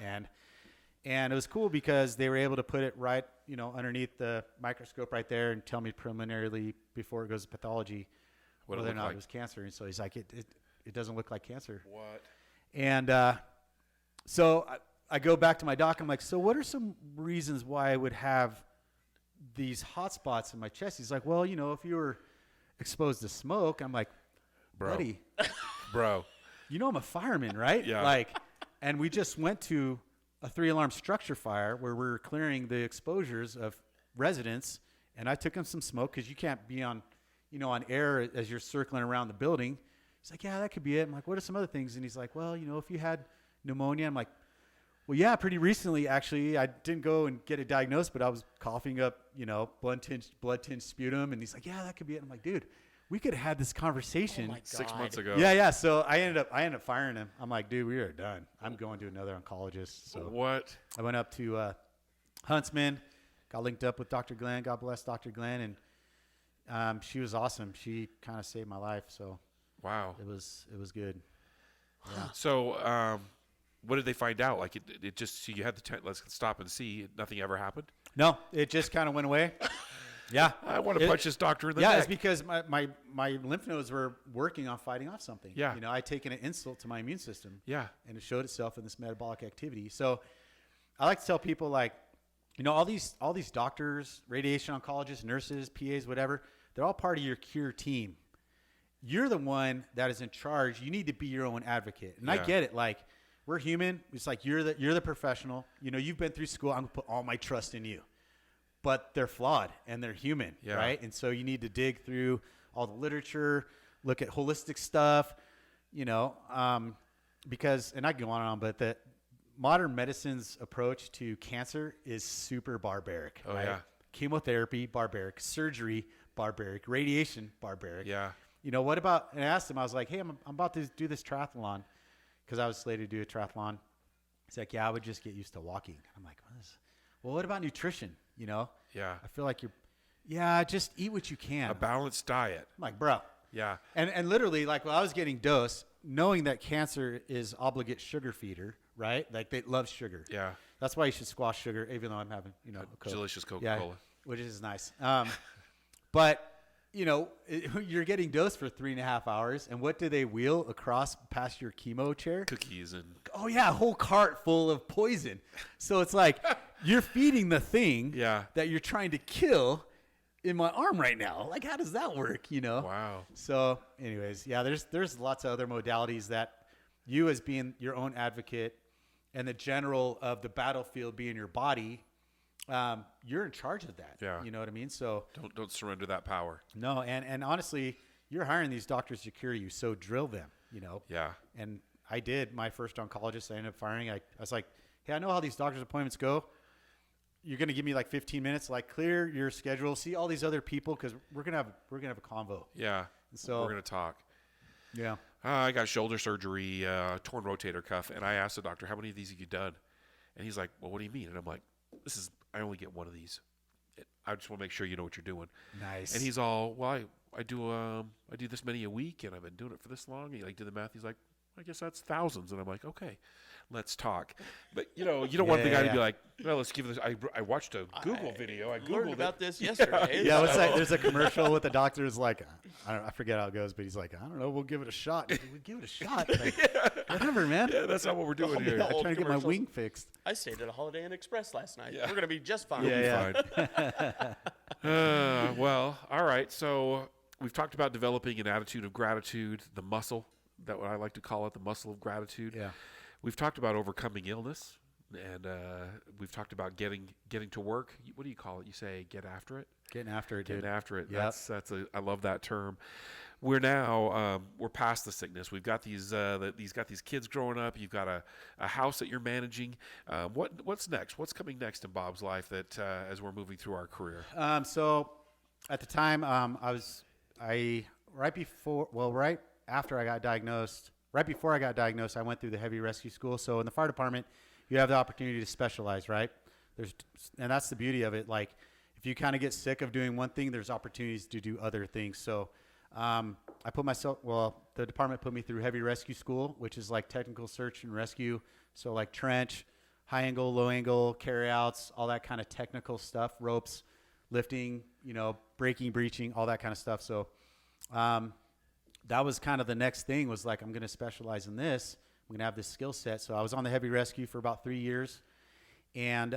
And it was cool because they were able to put it right, underneath the microscope right there and tell me preliminarily before it goes to pathology whether or not it was cancer. And so he's like, it doesn't look like cancer. What? And so I go back to my doc. I'm like, so what are some reasons why I would have these hot spots in my chest? He's like, well, if you were exposed to smoke. I'm like, buddy, bro, I'm a fireman, right? Yeah. And we just went to a 3-alarm structure fire where we were clearing the exposures of residents, and I took him some smoke because you can't be on air as you're circling around the building. He's like, yeah, that could be it. I'm like, what are some other things? And he's like, well, if you had pneumonia. I'm like, well, yeah, pretty recently, actually. I didn't go and get it diagnosed, but I was coughing up, blood-tinged sputum. And he's like, yeah, that could be it. I'm like, dude, we could have had this conversation. Oh my God. 6 months ago. Yeah. So I ended up firing him. I'm like, dude, we are done. I'm going to another oncologist. So what? I went up to Huntsman, got linked up with Dr. Glenn. God bless Dr. Glenn. And she was awesome. She kind of saved my life. So wow, it was good. Yeah. So what did they find out? Like it just, so you had the let's stop and see. Nothing ever happened? No, it just kind of went away. Yeah. I want to punch this doctor in the neck. Yeah, it's because my lymph nodes were working on fighting off something. Yeah. I'd taken an insult to my immune system. Yeah. And it showed itself in this metabolic activity. So I like to tell people, like, all these doctors, radiation oncologists, nurses, PAs, whatever, they're all part of your cure team. You're the one that is in charge. You need to be your own advocate. And I get it. Like, we're human. It's like you're the professional. You've been through school. I'm going to put all my trust in you. But they're flawed and they're human, right? And so you need to dig through all the literature, look at holistic stuff, because, and I can go on and on, but the modern medicine's approach to cancer is super barbaric. Oh, right? yeah. Chemotherapy, barbaric. Surgery, barbaric. Radiation, barbaric. Yeah. What about, and I asked him, I was like, hey, I'm about to do this triathlon because I was slated to do a triathlon. He's like, yeah, I would just get used to walking. I'm like, what about nutrition? Yeah. I feel like just eat what you can. A balanced diet. I'm like, bro. Yeah. And literally, like, when I was getting dosed, knowing that cancer is obligate sugar feeder, right? Like, they love sugar. Yeah. That's why you should squash sugar, even though I'm having, a Coke. Delicious Coca-Cola. Yeah, which is nice. But, you're getting dosed for 3.5 hours, and what do they wheel across past your chemo chair? Cookies and... Oh, yeah, a whole cart full of poison. So it's like you're feeding the thing that you're trying to kill in my arm right now. Like, how does that work, Wow. So anyways, there's lots of other modalities that you, as being your own advocate and the general of the battlefield being your body, you're in charge of that. Yeah. You know what I mean? So Don't surrender that power. no, and honestly, you're hiring these doctors to cure you, so drill them, Yeah. And I did. My first oncologist I ended up firing. I was like, hey, I know how these doctor's appointments go. You're going to give me like 15 minutes, like, clear your schedule, see all these other people, because we're gonna have a convo. Yeah. And so we're gonna talk. Yeah. I got shoulder surgery, torn rotator cuff, and I asked the doctor, how many of these have you done? And he's like, well, what do you mean? And I'm like, I only get one of these. I just want to make sure you know what you're doing. Nice. And he's all, well, I do this many a week, and I've been doing it for this long. He did the math. He's like, I guess that's thousands. And I'm like, okay, let's talk. But you don't want the guy to be like, well, let's give this. I watched a Google video. I learned Googled about it. this yesterday. Yeah, it's like there's a commercial with the doctor is like, I forget how it goes, but he's like, I don't know, we'll give it a shot. We'll give it a shot. Like, whatever, man. Yeah, that's not what we're doing here. I'm trying to get my wing fixed. I stayed at a Holiday Inn Express last night. Yeah. We're going to be just fine. Yeah. Fine. Well, all right. So we've talked about developing an attitude of gratitude, the muscle, that what I like to call it, the muscle of gratitude. Yeah. We've talked about overcoming illness, and we've talked about getting to work. What do you call it? You say get after it. Getting after it, dude. Getting after it. Yep. I love that term. We're now we're past the sickness. We've got these kids growing up. You've got a house that you're managing. What's next? What's coming next in Bob's life that as we're moving through our career? So at the time, right before I got diagnosed, I went through the heavy rescue school. So in the fire department, you have the opportunity to specialize, right? And that's the beauty of it. Like, if you kind of get sick of doing one thing, there's opportunities to do other things. So the department put me through heavy rescue school, which is like technical search and rescue. So like trench, high angle, low angle, carryouts, all that kind of technical stuff, ropes, lifting, breaking, breaching, all that kind of stuff. So that was kind of the next thing, was like, I'm going to specialize in this. I'm going to have this skill set. So I was on the heavy rescue for about 3 years. And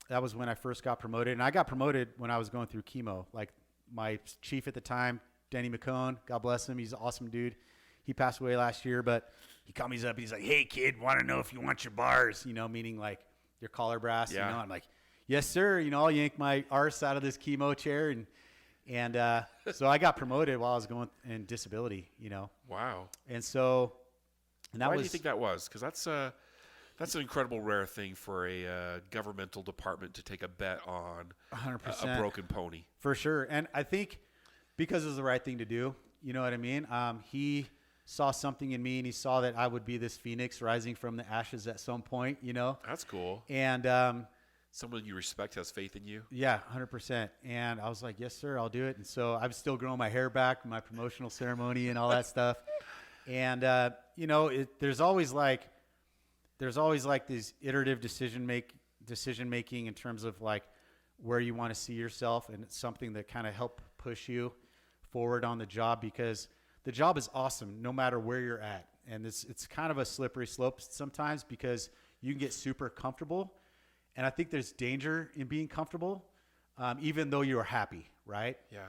that was when I first got promoted. And I got promoted when I was going through chemo. Like my chief at the time, Denny McCone, God bless him. He's an awesome dude. He passed away last year, but he called me up and he's like, "Hey kid, want to know if you want your bars?" Meaning like your collar brass. Yeah. I'm like, "Yes, sir." I'll yank my arse out of this chemo chair. And so I got promoted while I was going in disability, Wow. And so, and that Why was, do you think that was? Because that's an incredible rare thing for a governmental department to take a bet on 100%. a broken pony. For sure. And I think because it was the right thing to do, you know what I mean? He saw something in me and he saw that I would be this phoenix rising from the ashes at some point, That's cool. And someone you respect has faith in you. Yeah, 100%. And I was like, "Yes, sir, I'll do it." And so I'm still growing my hair back, my promotional ceremony and all that stuff. And, there's always like these iterative decision making in terms of like where you want to see yourself. And it's something that kind of help push you forward on the job, because the job is awesome no matter where you're at. And it's kind of a slippery slope sometimes, because you can get super comfortable. And I think there's danger in being comfortable, even though you're happy, right? Yeah.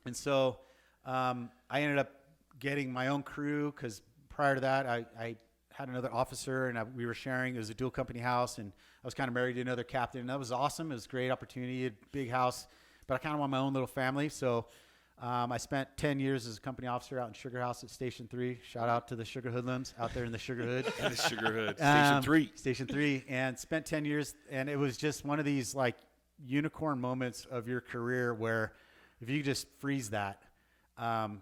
And so I ended up getting my own crew, because prior to that, I had another officer and we were sharing. It was a dual company house, and I was kind of married to another captain. And that was awesome. It was a great opportunity, a big house, but I kind of want my own little family. So I spent 10 years as a company officer out in Sugar House at Station 3. Shout out to the Sugar Hoodlums out there in the Sugar Hood. The Sugar Hood. Station 3. And spent 10 years. And it was just one of these like unicorn moments of your career where if you just freeze that and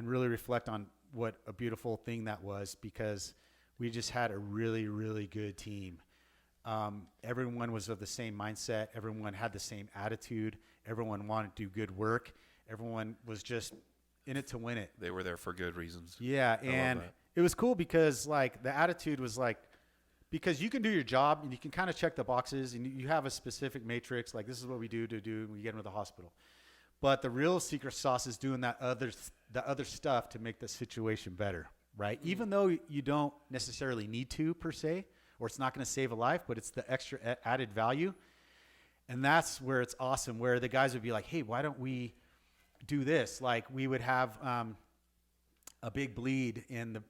really reflect on what a beautiful thing that was, because we just had a really, really good team. Everyone was of the same mindset. Everyone had the same attitude. Everyone wanted to do good work. Everyone was just in it to win it. They were there for good reasons. Yeah, and it was cool because like the attitude was like, because you can do your job and you can kind of check the boxes and you have a specific matrix, like this is what we do when we get into the hospital. But the real secret sauce is doing the other stuff to make the situation better, right? Mm-hmm. Even though you don't necessarily need to per se, or it's not going to save a life, but it's the extra added value. And that's where it's awesome, where the guys would be like, "Hey, why don't we do this?" Like we would have a big bleed in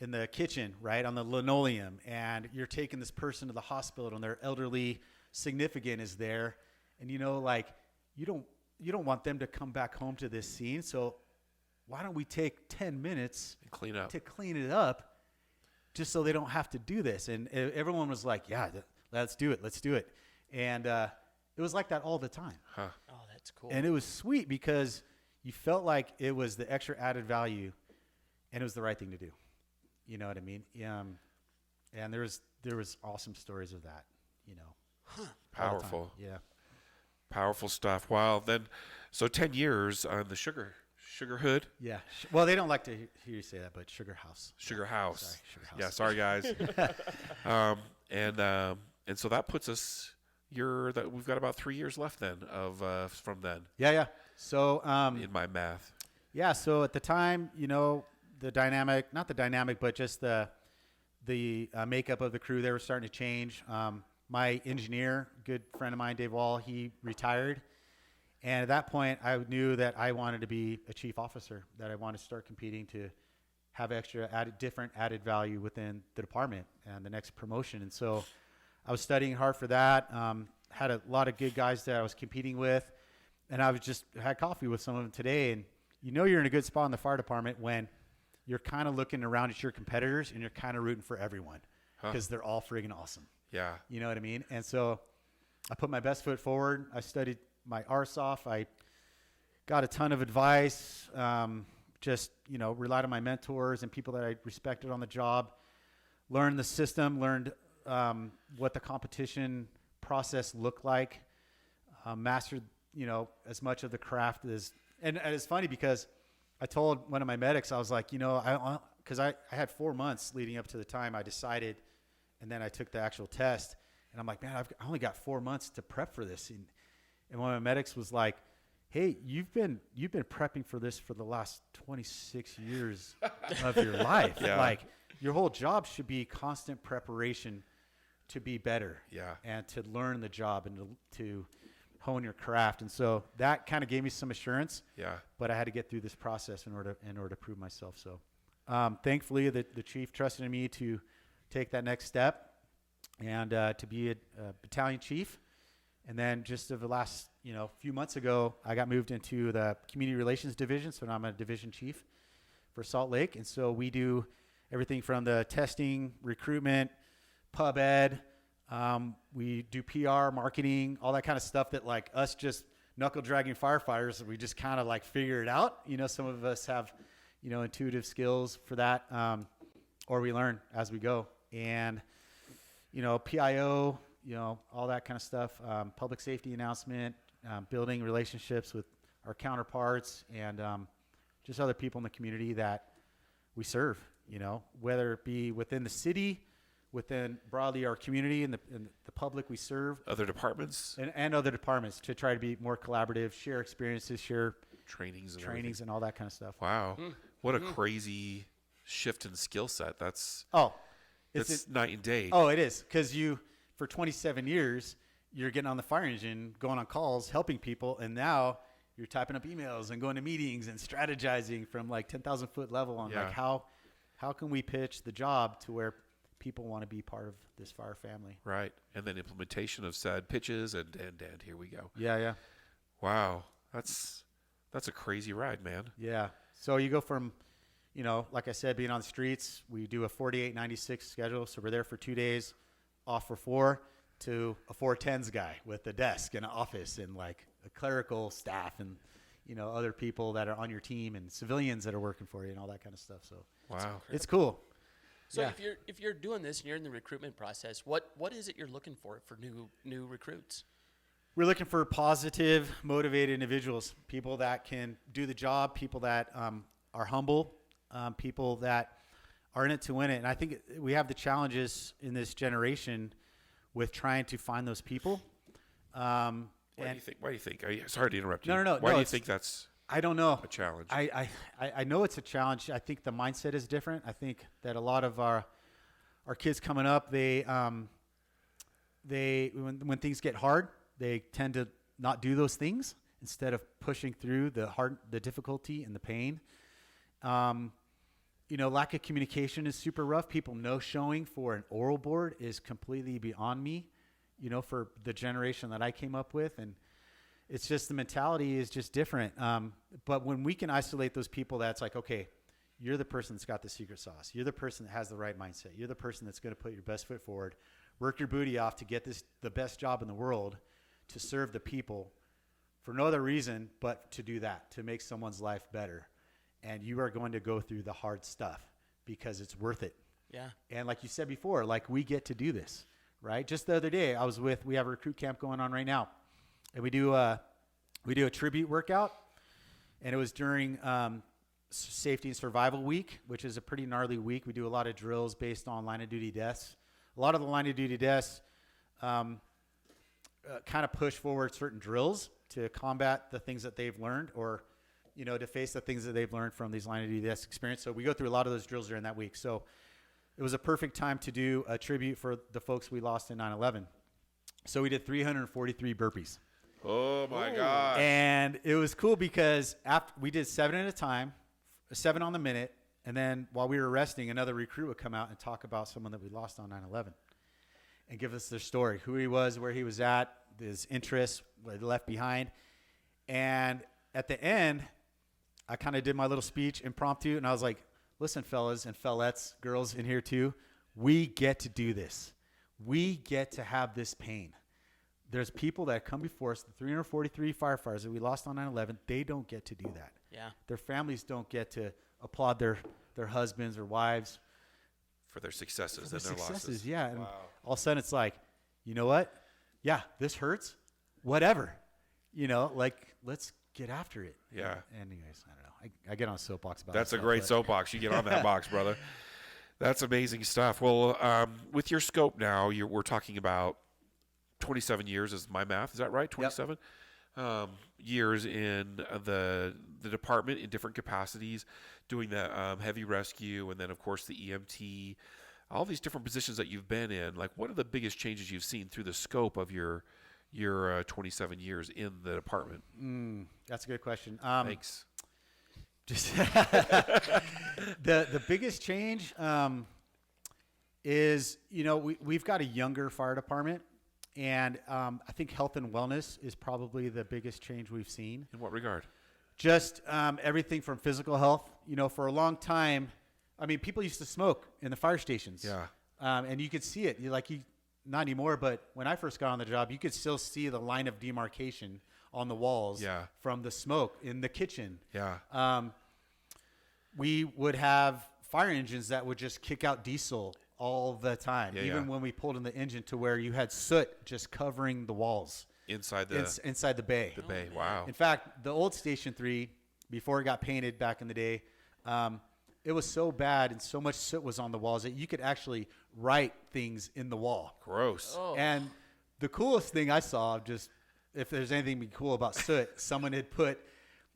the kitchen, right, on the linoleum, and you're taking this person to the hospital and their elderly significant is there, and you don't want them to come back home to this scene, so why don't we take 10 minutes to clean it up just so they don't have to do this? And everyone was like, "Yeah, let's do it. And it was like that all the time. Huh. Oh, that's cool. And it was sweet because you felt like it was the extra added value and it was the right thing to do. You know what I mean? And there was awesome stories of that, Huh. Powerful. Yeah. Powerful stuff. Wow. Then, so 10 years on the Sugar Hood. Yeah. Well, they don't like to hear you say that, but Sugar House. Sugar House. Sorry, Sugar House. Yeah. Sorry, guys. And so that puts us. We've got about 3 years left then from then. Yeah. So in my math. Yeah. So at the time, the dynamic, not the dynamic, but just the makeup of the crew, they were starting to change. My engineer, good friend of mine, Dave Wall, he retired. And at that point, I knew that I wanted to be a chief officer, that I wanted to start competing to have different added value within the department and the next promotion. And so I was studying hard for that. Had a lot of good guys that I was competing with. And I had coffee with some of them today. And you're in a good spot in the fire department when you're kind of looking around at your competitors and you're kind of rooting for everyone because they're all friggin' awesome. Yeah. You know what I mean? And so I put my best foot forward. I studied my arse off. I got a ton of advice, relied on my mentors and people that I respected on the job, learned the system, learned what the competition process looked like, mastered, as much of the craft as, and it's funny because I told one of my medics, I was like, because I had 4 months leading up to the time I decided, and then I took the actual test, and I'm like, man, I only got 4 months to prep for this. And one of my medics was like, hey, you've been prepping for this for the last 26 years of your life. Yeah. Like your whole job should be constant preparation to be better. Yeah. And to learn the job and to hone your craft. And so that kind of gave me some assurance. Yeah. But I had to get through this process in order to prove myself. So thankfully the chief trusted in me to take that next step and to be a battalion chief. And then just over the last, few months ago, I got moved into the community relations division. So now I'm a division chief for Salt Lake. And so we do everything from the testing, recruitment, pub ed. We do PR, marketing, all that kind of stuff that like us just knuckle dragging firefighters, we just kind of like figure it out. Some of us have, intuitive skills for that, or we learn as we go. And, PIO, all that kind of stuff, public safety announcement, building relationships with our counterparts and just other people in the community that we serve, whether it be within the city, within broadly our community and the public we serve. Other departments? And other departments to try to be more collaborative, share experiences, share trainings and all that kind of stuff. Wow. What a crazy shift in skill set. That's night and day. Oh, it is. Because for 27 years, you're getting on the fire engine, going on calls, helping people. And now you're typing up emails and going to meetings and strategizing from like 10,000 foot level on like how can we pitch the job to where people want to be part of this fire family. Right. And then implementation of said pitches and here we go. Yeah. Wow. That's a crazy ride, man. Yeah. So you go from, like I said, being on the streets, we do a 48-96 schedule. So we're there for 2 days, off for 4, to a 410s guy with a desk and an office and like a clerical staff and, other people that are on your team and civilians that are working for you and all that kind of stuff. So wow, it's cool. So if you're doing this and you're in the recruitment process, what is it you're looking for new recruits? We're looking for positive, motivated individuals, people that can do the job, people that are humble, people that are in it to win it. And I think we have the challenges in this generation with trying to find those people. Why do you think? Sorry to interrupt you. No. Why do you think that's I don't know. a challenge? I know it's a challenge. I think the mindset is different. I think that a lot of our kids coming up, they when things get hard, they tend to not do those things instead of pushing through the difficulty and the pain. Lack of communication is super rough. People no showing for an oral board is completely beyond me, for the generation that I came up with. And it's just the mentality is just different. But when we can isolate those people, that's like, okay, you're the person that's got the secret sauce. You're the person that has the right mindset. You're the person that's going to put your best foot forward, work your booty off to get the best job in the world, to serve the people for no other reason but to do that, to make someone's life better. And you are going to go through the hard stuff because it's worth it. Yeah. And like you said before, like we get to do this, right? Just the other day, we have a recruit camp going on right now, and we do a tribute workout, and it was during Safety and Survival Week, which is a pretty gnarly week. We do a lot of drills based on line of duty deaths. A lot of the line of duty deaths kind of push forward certain drills to combat the things that they've learned, or to face the things that they've learned from these line of duty deaths experience. So we go through a lot of those drills during that week. So it was a perfect time to do a tribute for the folks we lost in 9/11. So we did 343 burpees. Oh my God. And it was cool because after we did 7 at a time, 7 on the minute. And then while we were resting, another recruit would come out and talk about someone that we lost on 9/11 and give us their story, who he was, where he was at, his interests, what he left behind. And at the end, I kind of did my little speech impromptu, and I was like, listen, fellas and fellettes, girls in here too, we get to do this. We get to have this pain. There's people that come before us, the 343 firefighters that we lost on 9/11, they don't get to do that. Yeah. Their families don't get to applaud their husbands or wives for their successes and their their losses. Yeah. And wow. all of a sudden it's like, you know what? Yeah, this hurts. Whatever. Let's get after it. Yeah. Anyways, I don't know. I get on a soapbox about That's that a great soapbox. You get on that box, brother. That's amazing stuff. Well, with your scope now, we're talking about 27 years is my math. Is that right? 27? years in the department in different capacities, doing the heavy rescue, and then of course the EMT, all these different positions that you've been in. Like, what are the biggest changes you've seen through the scope of your 27 years in the department? That's a good question. Thanks. Just the biggest change is, we've got a younger fire department, and I think health and wellness is probably the biggest change we've seen. In what regard? Just everything from physical health. For a long time, people used to smoke in the fire stations. Yeah. And you could see it. Not anymore, but when I first got on the job, you could still see the line of demarcation on the walls from the smoke in the kitchen. Yeah. We would have fire engines that would just kick out diesel all the time, even when we pulled in the engine, to where you had soot just covering the walls. Inside the bay. The bay, wow. In fact, the old Station 3, before it got painted back in the day, it was so bad and so much soot was on the walls that you could actually write things in the wall. Gross. Oh. And the coolest thing I saw, just if there's anything cool about soot, someone had put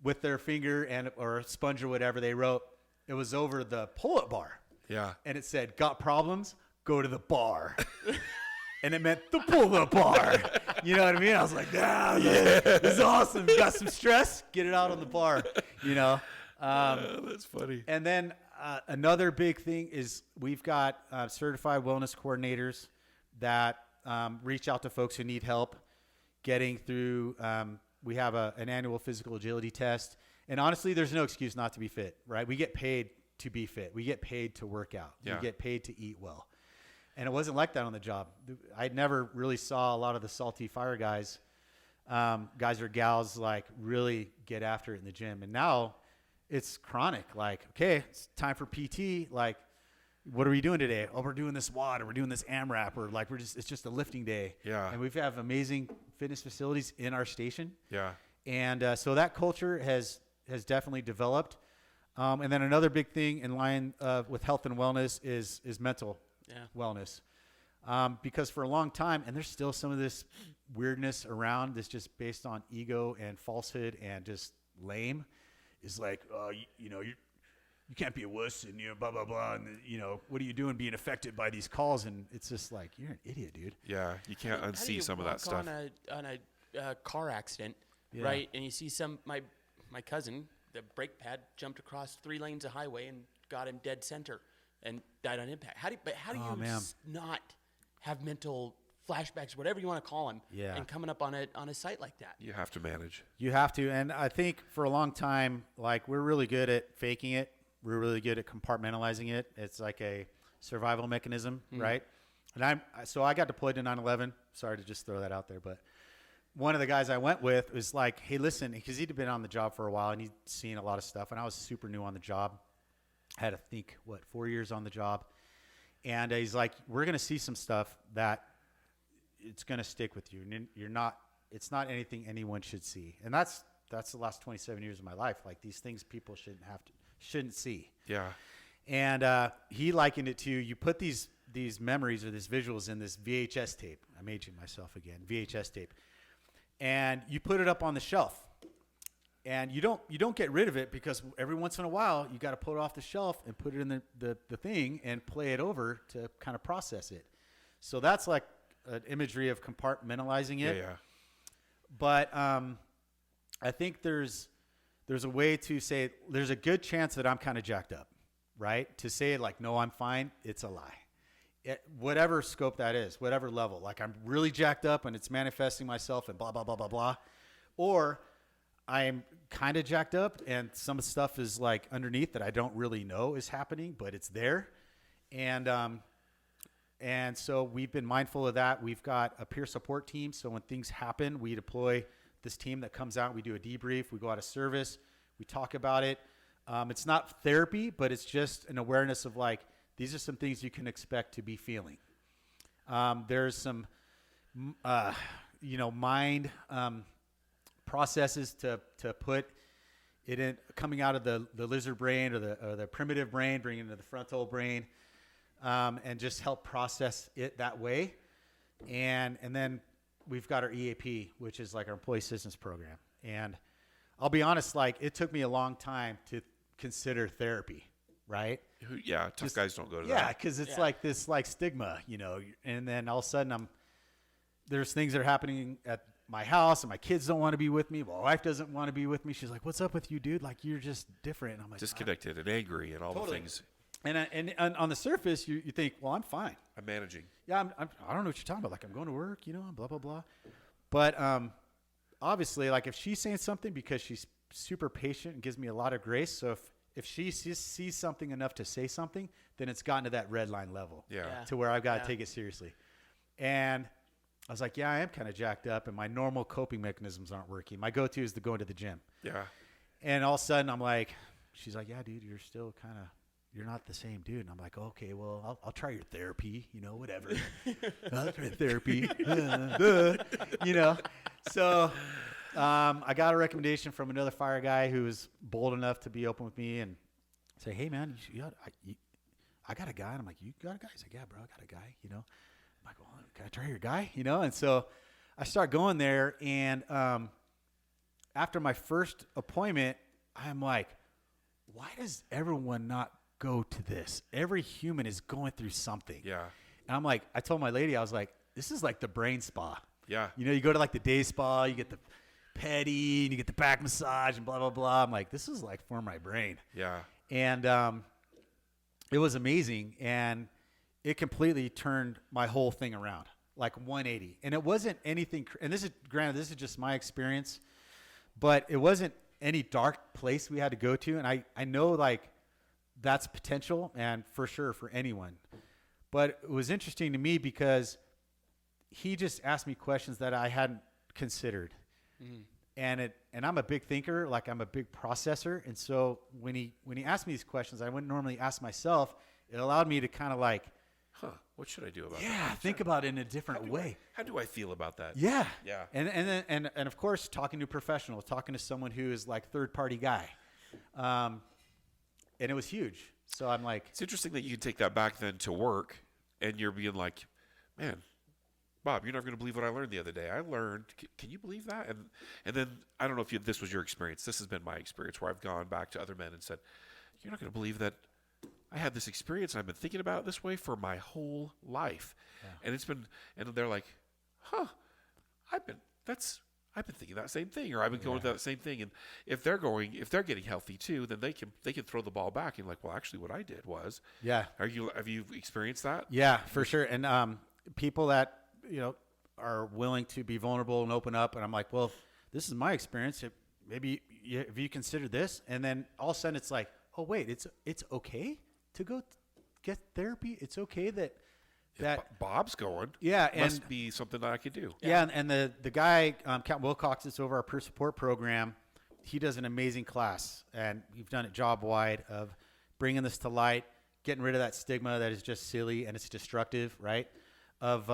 with their finger or a sponge or whatever, they wrote, it was over the pull-up bar. Yeah. And it said, got problems? Go to the bar. And it meant the pull-up bar. You know what I mean? I was like, this is awesome. Got some stress? Get it out on the bar. That's funny. And then another big thing is we've got certified wellness coordinators that reach out to folks who need help getting through. We have an annual physical agility test. And honestly, there's no excuse not to be fit, right? We get paid to be fit. We get paid to work out. Yeah. We get paid to eat well. And it wasn't like that on the job. I never really saw a lot of the salty fire guys or gals like really get after it in the gym. And now it's chronic. Like, okay, it's time for PT. Like, what are we doing today? Oh, we're doing this WOD, or we're doing this AMRAP, or like it's just a lifting day. Yeah. And we have amazing fitness facilities in our station. Yeah. And so that culture has definitely developed. And then another big thing in line with health and wellness is mental wellness. Because for a long time, and there's still some of this weirdness around that's just based on ego and falsehood and just lame, is like, you can't be a wuss and blah blah blah, and what are you doing being affected by these calls? And it's just like, you're an idiot, dude. Yeah, you can't unsee some of that stuff. On a car accident, right? And you see my cousin, the brake pad jumped across 3 lanes of highway and got him dead center and died on impact. How do you not have mental flashbacks, whatever you want to call them, and coming up on a site like that? You have to manage. You have to. And I think for a long time, like, we're really good at faking it. We're really good at compartmentalizing it. It's like a survival mechanism, right? And so I got deployed to 9/11. Sorry to just throw that out there, but one of the guys I went with was like, hey, listen, because he'd been on the job for a while and he'd seen a lot of stuff, and I was super new on the job. I had to think, 4 years on the job. And he's like, we're going to see some stuff that it's going to stick with you. And it's not anything anyone should see. And that's the last 27 years of my life. Like, these things people shouldn't see. Yeah. And he likened it to, you put these memories or these visuals in this VHS tape. I'm aging myself again. VHS tape. And you put it up on the shelf. And you don't get rid of it, because every once in a while you got to pull it off the shelf and put it in the thing and play it over to kind of process it. So that's like an imagery of compartmentalizing it. Yeah. But I think there's a way to say there's a good chance that I'm kind of jacked up, right? To say like, no, I'm fine, it's a lie. Whatever scope that is, whatever level, like I'm really jacked up and it's manifesting myself and blah, blah, blah, blah, blah. Or I'm kind of jacked up and some stuff is like underneath that I don't really know is happening, but it's there. And so we've been mindful of that. We've got a peer support team. So when things happen, we deploy this team that comes out, we do a debrief, we go out of service, we talk about it. It's not therapy, but it's just an awareness of like, these are some things you can expect to be feeling. There's some, mind processes to put it in, coming out of the lizard brain or the primitive brain, bringing it into the frontal brain, and just help process it that way. And then we've got our EAP, which is like our employee assistance program. And I'll be honest, like it took me a long time to consider therapy, right? Yeah, tough guys don't go to that. Yeah, because it's like this like stigma, and then all of a sudden there's things that are happening at my house and my kids don't want to be with me. My wife doesn't want to be with me. She's like, what's up with you, dude? Like, you're just different. And I'm like, disconnected and angry and all the things. And on the surface, you think, well, I'm fine. I'm managing. Yeah, I don't know what you're talking about. Like, I'm going to work, blah, blah, blah. But obviously, like, if she's saying something because she's super patient and gives me a lot of grace. So if she sees something enough to say something, then it's gotten to that red line level to where I've got to take it seriously. And I was like, yeah, I am kind of jacked up, and my normal coping mechanisms aren't working. My go-to is to go into the gym. Yeah. And all of a sudden, I'm like, she's like, yeah, dude, you're not the same dude. And I'm like, okay, well, I'll try your therapy, whatever. I'll try therapy. So I got a recommendation from another fire guy who was bold enough to be open with me and say, hey, man, I got a guy. And I'm like, you got a guy? He's like, yeah, bro, I got a guy, I'm like, well, can I try your guy? And so I start going there. And after my first appointment, I'm like, why does everyone not go to this? Every human is going through something. Yeah. And I'm like, I told my lady, I was like, this is like the brain spa. Yeah. You go to like the day spa, you get the pedi, and you get the back massage and blah, blah, blah. I'm like, this is like for my brain. Yeah. And it was amazing. And it completely turned my whole thing around, like 180. And it wasn't anything, and this is just my experience, but it wasn't any dark place we had to go to. And I know like that's potential and for sure for anyone. But it was interesting to me because he just asked me questions that I hadn't considered. Mm. And I'm a big thinker, like I'm a big processor. And so when he asked me these questions, I wouldn't normally ask myself. It allowed me to kind of like, what should I do about that? Yeah, think about it in a different way. How do I feel about that? Yeah. Yeah. And of course, talking to a professional, talking to someone who is like third-party guy. And it was huge. So I'm like... It's interesting that you take that back then to work, and you're being like, man, Bob, you're never going to believe what I learned the other day. I learned, can you believe that? And then, I don't know if this was your experience. This has been my experience where I've gone back to other men and said, you're not going to believe that I had this experience and I've been thinking about it this way for my whole life. Yeah. And they're like, I've been thinking that same thing, or I've been going through that same thing. And if they're getting healthy too, then they can throw the ball back and like, well, actually what I did was, have you experienced that? Yeah, for sure. And, people that, are willing to be vulnerable and open up. And I'm like, well, this is my experience. Maybe have you considered this? And then all of a sudden it's like, oh wait, it's okay to go get therapy. It's okay that Bob's going. Yeah, must be something that I could do. Yeah, and the guy, Captain Wilcox, is over our peer support program. He does an amazing class, and we've done it job wide of bringing this to light, getting rid of that stigma that is just silly and it's destructive, right? Of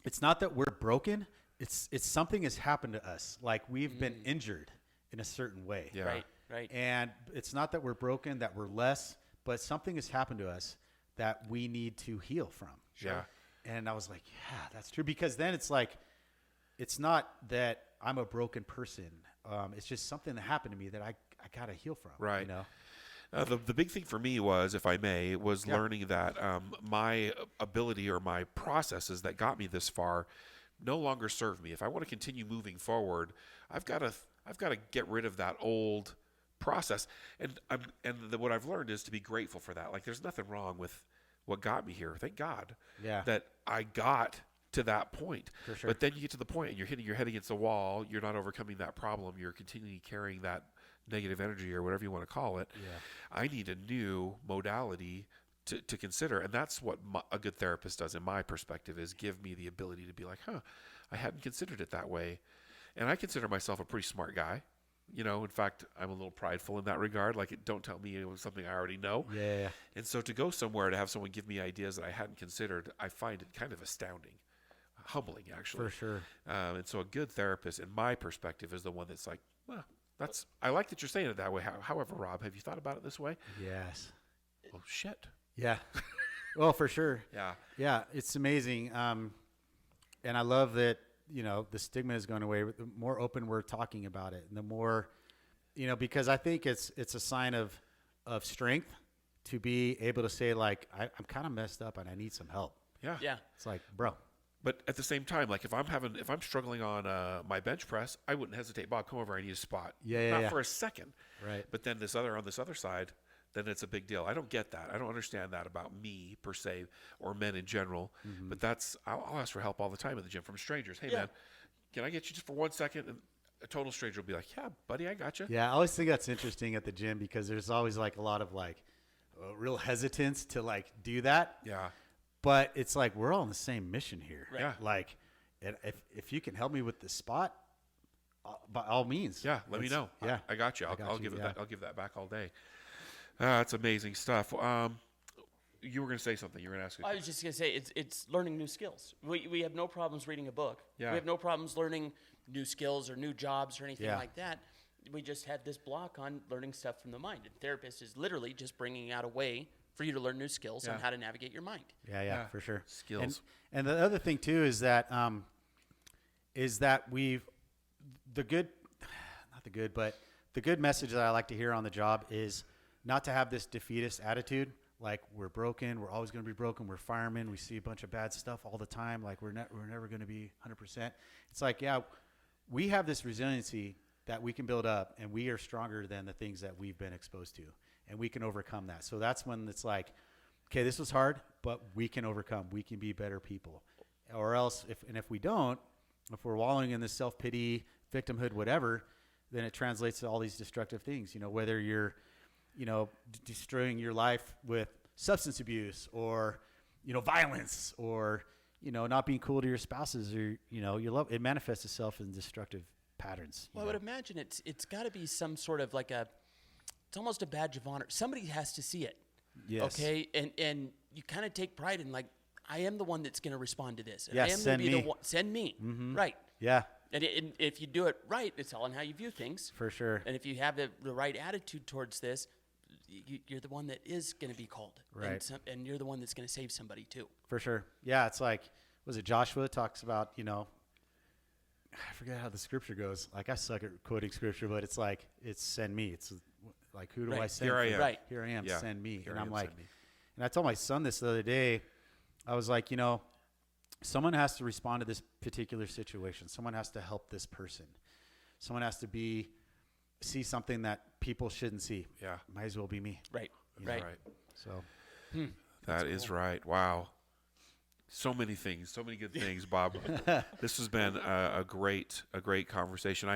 it's not that we're broken; it's something has happened to us. Like we've been injured in a certain way. Yeah. Right. And it's not that we're broken, that we're less, but something has happened to us that we need to heal from. Sure. Yeah. And I was like, yeah, that's true. Because then it's like, it's not that I'm a broken person. It's just something that happened to me that I got to heal from. Right. The big thing for me was, if I may, was learning that my ability or my processes that got me this far no longer serve me. If I want to continue moving forward, I've got to get rid of that old process. And what I've learned is to be grateful for that. Like there's nothing wrong with what got me here. Thank God that I got to that point. For sure. But then you get to the point and you're hitting your head against the wall. You're not overcoming that problem. You're continually carrying that negative energy or whatever you want to call it. Yeah. I need a new modality to consider. And that's what a good therapist does in my perspective, is give me the ability to be like, I hadn't considered it that way. And I consider myself a pretty smart guy. In fact, I'm a little prideful in that regard. Like, don't tell me it was something I already know. Yeah. And so to go somewhere to have someone give me ideas that I hadn't considered, I find it kind of astounding, humbling, actually. For sure. And so a good therapist, in my perspective, is the one that's like, well, I like that you're saying it that way. However, Rob, have you thought about it this way? Yes. Oh, shit. Yeah. Well, for sure. Yeah. Yeah. It's amazing. And I love that the stigma is going away, the more open we're talking about it, and the more, because I think it's a sign of strength to be able to say, like, I'm kind of messed up and I need some help. Yeah. Yeah. It's like, bro. But at the same time, like if I'm struggling on my bench press, I wouldn't hesitate. Bob, come over. I need a spot. Not for a second. Right. But then on this other side, then it's a big deal. I don't get that. I don't understand that about me per se, or men in general. Mm-hmm. But I'll ask for help all the time at the gym from strangers. Hey, Yeah. man, can I get you just for 1 second? And a total stranger will be like, yeah, buddy, I got you. Yeah, I always think that's interesting at the gym because there's always like a lot of like real hesitance to like do that. Yeah. But it's like we're all on the same mission here. Right. Yeah. Like, and if you can help me with this spot, by all means. Yeah, let me know. Yeah, I got you. I'll give it. I'll give that back all day. That's amazing stuff. You were going to say something. You were going to ask. I was just going to say it's learning new skills. We have no problems reading a book. Yeah. We have no problems learning new skills or new jobs or anything Yeah. like that. We just had this block on learning stuff from the mind. And therapist is literally just bringing out a way for you to learn new skills on how to navigate your mind. Yeah, for sure. Skills. And the other thing too is that the good message that I like to hear on the job is not to have this defeatist attitude. Like we're broken, we're always going to be broken. We're firemen. We see a bunch of bad stuff all the time. Like we're never going to be 100%. It's like, yeah, we have this resiliency that we can build up, and we are stronger than the things that we've been exposed to, and we can overcome that. So that's when it's like, okay, this was hard, but we can overcome. We can be better people. Or else, if we don't, if we're wallowing in this self-pity, victimhood, whatever, then it translates to all these destructive things. Whether you're, destroying your life with substance abuse or, violence or, not being cool to your spouses or, your love, it manifests itself in destructive patterns. Well, I would imagine it's got to be some sort of like it's almost a badge of honor. Somebody has to see it. Yes. Okay. And you kind of take pride in like, I am the one that's going to respond to this. Yeah, I am send me. the one. Send me. Mm-hmm. Right. Yeah. And if you do it right, it's all in how you view things. For sure. And if you have the right attitude towards this, you're the one that is going to be called. Right. And you're the one that's going to save somebody too. For sure. Yeah. It's like, was it Joshua talks about, I forget how the scripture goes. Like I suck at quoting scripture, but it's like, it's send me. It's like, who do I send? Here I am. Right. Here I am. Yeah. Send me. Here And I I'm am, like, send me. and I told my son this the other day, I was like, someone has to respond to this particular situation. Someone has to help this person. Someone has to see something that people shouldn't see. Yeah. Might as well be me. Right. Right. So That is right. Wow. So many things, so many good things, Bob. This has been a great conversation.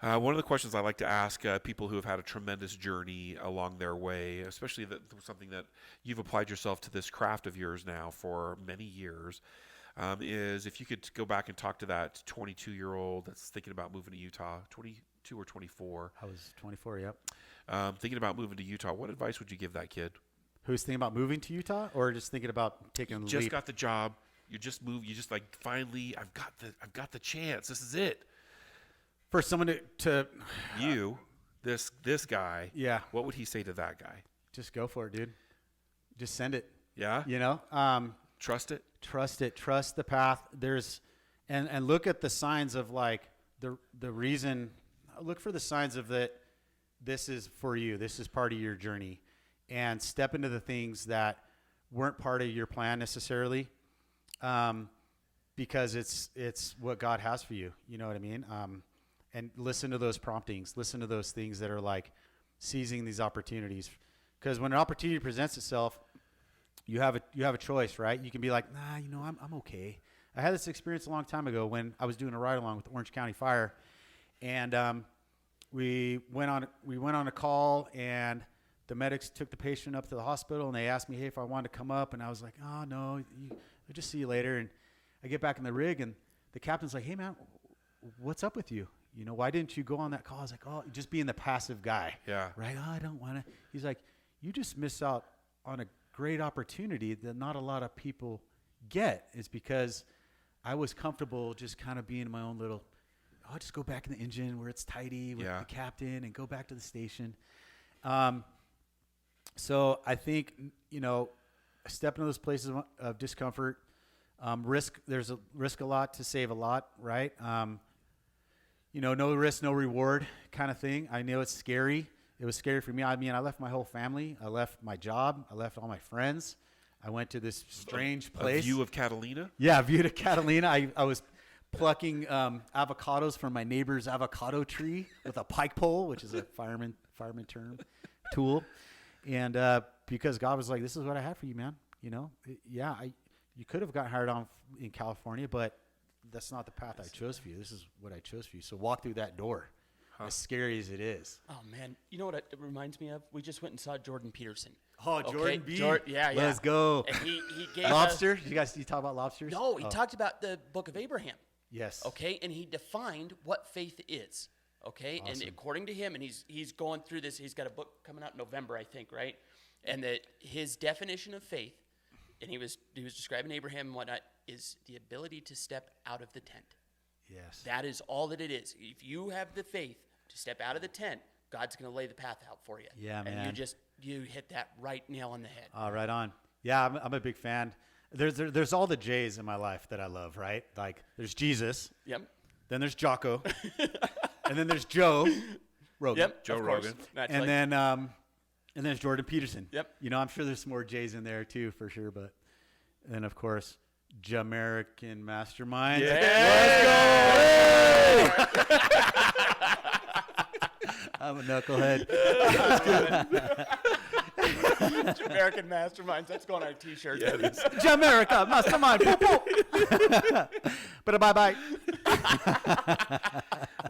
One of the questions I like to ask people who have had a tremendous journey along their way, especially something that you've applied yourself to this craft of yours now for many years, is if you could go back and talk to that 22-year-old that's thinking about moving to Utah, 22 or 24. I was 24, yep. Thinking about moving to Utah, what advice would you give that kid? Who's thinking about moving to Utah or just thinking about taking a leap? Just got the job. You just moved. You just like, finally, I've got the chance. This is it. For someone to You, this guy. Yeah. What would he say to that guy? just go for it, dude. Just send it. Yeah. Trust it. Trust it. Trust the path. And look at the signs of like the reason. Look for the signs of that. This is for you. This is part of your journey, and step into the things that weren't part of your plan necessarily, because it's what God has for you. You know what I mean? And listen to those promptings. Listen to those things that are like seizing these opportunities, because when an opportunity presents itself, you have a choice, right? You can be like, nah, I'm okay. I had this experience a long time ago when I was doing a ride along with Orange County Fire, and we went on a call, and the medics took the patient up to the hospital, and they asked me, hey, if I wanted to come up, and I was like, oh no, I'll just see you later. And I get back in the rig, and the captain's like, hey man, what's up with you? Why didn't you go on that call? I was like, oh, just being the passive guy. Yeah. Right? Oh, I don't want to. He's like, you just missed out on a great opportunity that not a lot of people get. Is because I was comfortable just kind of being in my own little, I'll just go back in the engine where it's tidy with the captain and go back to the station. So I think, step into those places of discomfort, There's a risk a lot to save a lot, right? No risk, no reward kind of thing. I know it's scary. It was scary for me. I mean, I left my whole family. I left my job. I left all my friends. I went to this strange place. A view of Catalina? Yeah, a view to Catalina. I was plucking avocados from my neighbor's avocado tree with a pike pole, which is a fireman term, tool. And because God was like, this is what I have for you, man. You could have got hired on in California, but that's not the path I chose for you. This is what I chose for you. So walk through that door, as scary as it is. Oh, man. You know what it reminds me of? We just went and saw Jordan Peterson. Oh, Jordan B. Yeah. Let's go. And he gave Lobster? You talk about lobsters? No, he talked about the book of Abraham. Yes. Okay, and he defined what faith is. Okay, Awesome. and according to him, and he's going through this. He's got a book coming out in November, I think, right? And that his definition of faith, and he was describing Abraham and whatnot, is the ability to step out of the tent. Yes. That is all that it is. If you have the faith to step out of the tent, God's going to lay the path out for you. Yeah, man. And you hit that right nail on the head. Right on. Yeah, I'm a big fan. There's all the J's in my life that I love, right? Like there's Jesus. Yep. Then there's Jocko. And then there's Joe Rogan. Yep. Joe of course, Rogan. naturally. And then there's Jordan Peterson. Yep. I'm sure there's some more J's in there too, for sure. But then of course, American Masterminds. Yeah. Let's go! I'm a knucklehead. American Masterminds. That's going on a T-shirt. Yeah, it is. Jamaica Mastermind. But bye.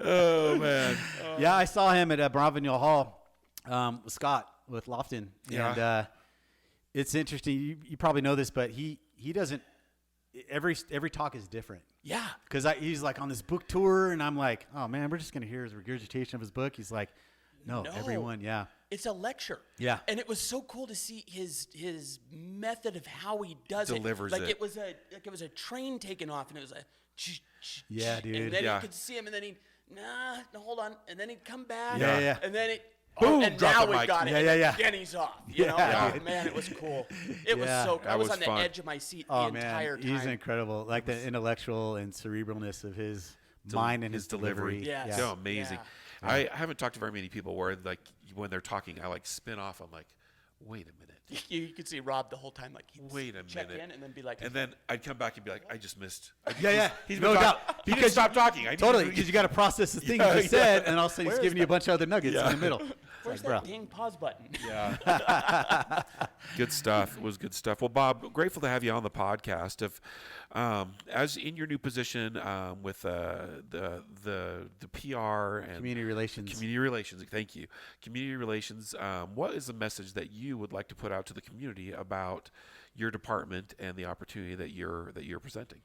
Oh, man. Yeah, I saw him at Brotherhood Hall with Scott with Lofton. Yeah. And it's interesting. You probably know this, but he doesn't. Every talk is different. Yeah. Because he's like on this book tour, and I'm like, oh man, we're just gonna hear his regurgitation of his book. He's like, no. Everyone, yeah. It's a lecture. Yeah. And it was so cool to see his method of how he does Delivers it. Like it. it was a train taking off, and it was a Yeah, dude. And then Yeah. you could see him, and then no, hold on, and then he'd come back. Yeah. And then Boom, and drop now the we mic. got it. Yeah. And then he's off. You know? Yeah. Oh, man, it was cool. It was Yeah. so cool. I That was was on the fun. edge of my seat Oh the entire man, time. he's incredible. Like the intellectual and cerebralness of his mind and his delivery. Yes. So amazing. Yeah. I haven't talked to very many people where like when they're talking, I like spin off. I'm like, wait a minute. You could see Rob the whole time, like he'd Wait a check minute. in and then be like, And then I'd come back and be like, I just missed. He's no been doubt. talking. He didn't stop talking. I Totally, didn't- because you got to process the thing Yeah, you just yeah. said, and all of a sudden he's Where giving is you a bunch of other nuggets in the middle. where's like, that bro. dang pause button? Yeah. Good stuff. It was good stuff. Well, Bob, grateful to have you on the podcast. As in your new position with the PR and Community relations. Community relations. Thank you. Community relations. What is the message that you would like to put out to the community about your department and the opportunity that you're presenting?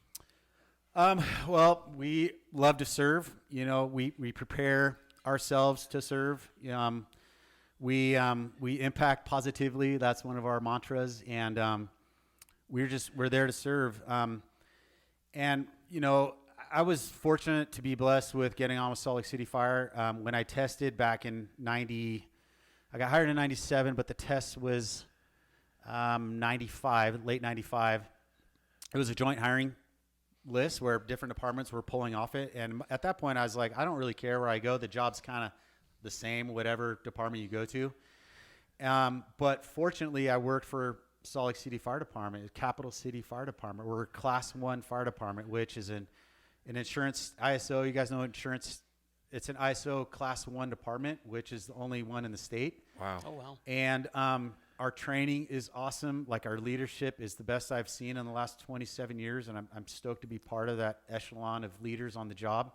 Well, we love to serve. We prepare ourselves to serve. We impact positively. That's one of our mantras, and we're there to serve. And I was fortunate to be blessed with getting on with Salt Lake City Fire. When I tested back in '90, I got hired in '97, but the test was '95, late '95. It was a joint hiring list where different departments were pulling off it, and at that point I was like, I don't really care where I go. The job's kind of the same, whatever department you go to. But fortunately, I worked for Salt Lake City Fire Department, Capital City Fire Department. We're a Class 1 fire department, which is an insurance ISO. You guys know insurance. It's an ISO Class 1 department, which is the only one in the state. Wow. Oh, wow. And our training is awesome. Like our leadership is the best I've seen in the last 27 years, and I'm stoked to be part of that echelon of leaders on the job.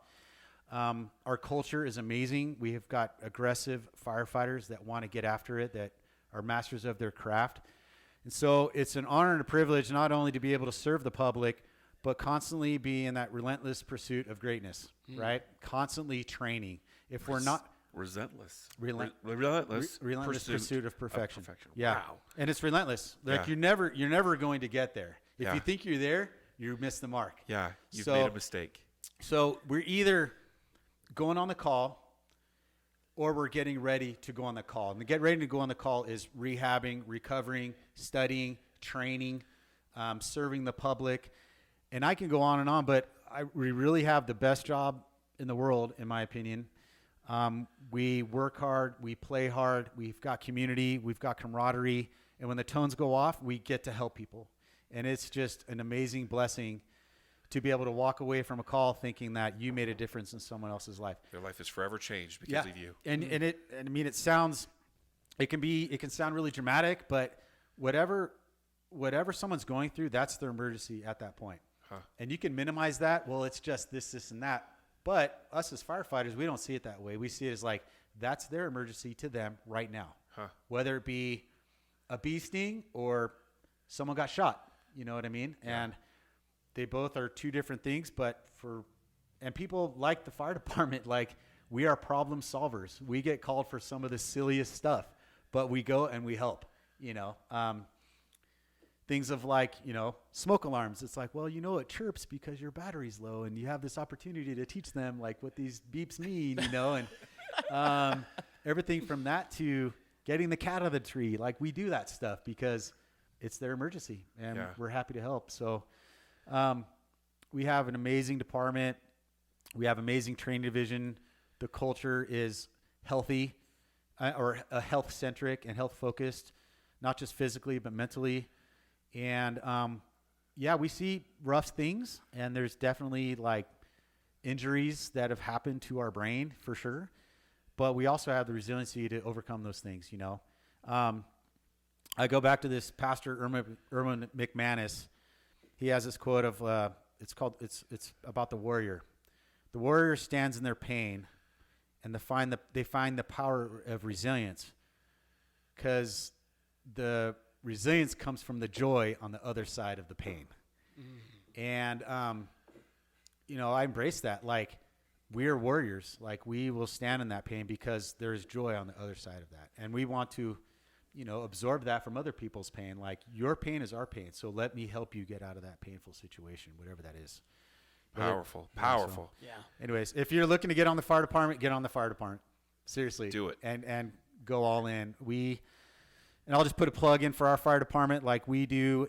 Our culture is amazing. We have got aggressive firefighters that want to get after it, that are masters of their craft. And so it's an honor and a privilege not only to be able to serve the public, but constantly be in that relentless pursuit of greatness, right? Constantly training. If we're not Relentless relentless pursuit of perfection. Yeah. Wow. And it's relentless. Like Yeah. you're never going to get there. If Yeah. you think you're there, you miss the mark. Yeah. You've So- made a mistake. So we're either going on the call or we're getting ready to go on the call. And the get ready to go on the call is rehabbing, recovering, studying, training, serving the public. And I can go on and on, but we really have the best job in the world, in my opinion. We work hard, we play hard, we've got community, we've got camaraderie, and when the tones go off, we get to help people. And it's just an amazing blessing to be able to walk away from a call thinking that you made a difference in someone else's life. Their life is forever changed because of you. And I mean, it can sound really dramatic, but whatever someone's going through, that's their emergency at that point. Huh. And you can minimize that. Well, it's just this, and that. But us as firefighters, we don't see it that way. We see it as like, that's their emergency to them right now. Huh. Whether it be a bee sting or someone got shot, you know what I mean? Yeah. And they both are two different things, and people like the fire department, like, we are problem solvers. We get called for some of the silliest stuff, but we go and we help, you know. Things of like, you know, smoke alarms. It's like, well, you know, it chirps because your battery's low, and you have this opportunity to teach them like what these beeps mean, you know, and everything from that to getting the cat out of the tree. Like, we do that stuff because it's their emergency, and we're happy to help. So we have an amazing department. We have amazing training division. The culture is healthy, or health-centric and health-focused, not just physically but mentally. And we see rough things, and there's definitely like injuries that have happened to our brain for sure. But we also have the resiliency to overcome those things, you know. I go back to this pastor, Erwin McManus. He has this quote of, it's about the warrior. The warrior stands in their pain, and they find the power of resilience, because the resilience comes from the joy on the other side of the pain. And, you know, I embrace that. Like, we are warriors. Like, we will stand in that pain because there's joy on the other side of that. And we want to, you know, absorb that from other people's pain. Like, your pain is our pain. So let me help you get out of that painful situation, whatever that is. Powerful. Anyways, if you're looking to get on the fire department, get on the fire department. Seriously. Do it. And go all in. And I'll just put a plug in for our fire department. Like, we're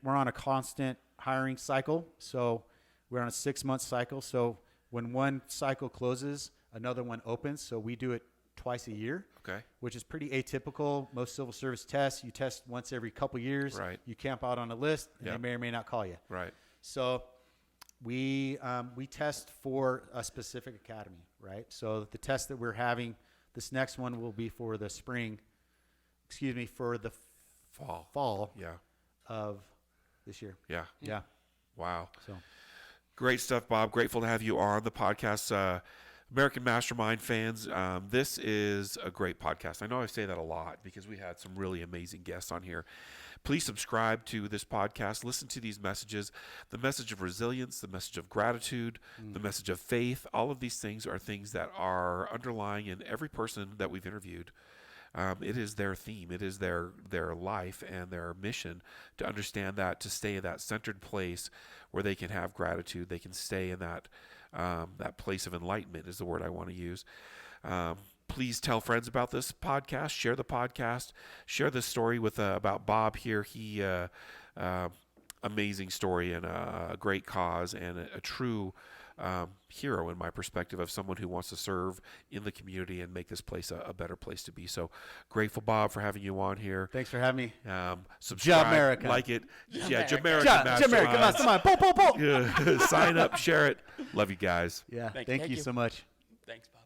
on a constant hiring cycle. So we're on a 6-month cycle. So when one cycle closes, another one opens. So we do it twice a year. Okay. Which is pretty atypical. Most civil service tests, you test once every couple years. Right. You camp out on a list, and they may or may not call you. Right. So we test for a specific academy, right? So the test that we're having, this next one will be for the fall of this year. Yeah. Yeah. Wow. So great stuff, Bob. Grateful to have you on the podcast. American Mastermind fans, this is a great podcast. I know I say that a lot because we had some really amazing guests on here. Please subscribe to this podcast. Listen to these messages, the message of resilience, the message of gratitude, the message of faith. All of these things are things that are underlying in every person that we've interviewed. It is their theme. It is their life and their mission to understand that, to stay in that centered place where they can have gratitude. They can stay in that place of enlightenment is the word I want to use. Please tell friends about this podcast. Share the podcast. Share this story with about Bob here. He amazing story and a great cause and a true hero in my perspective of someone who wants to serve in the community and make this place a better place to be. So grateful, Bob, for having you on here. Thanks for having me. Subscribe, Jamaica. like it. Jamaica Mastermind. Boom. Sign up, share it. Love you guys. Yeah. Thank you so much. Thanks, Bob.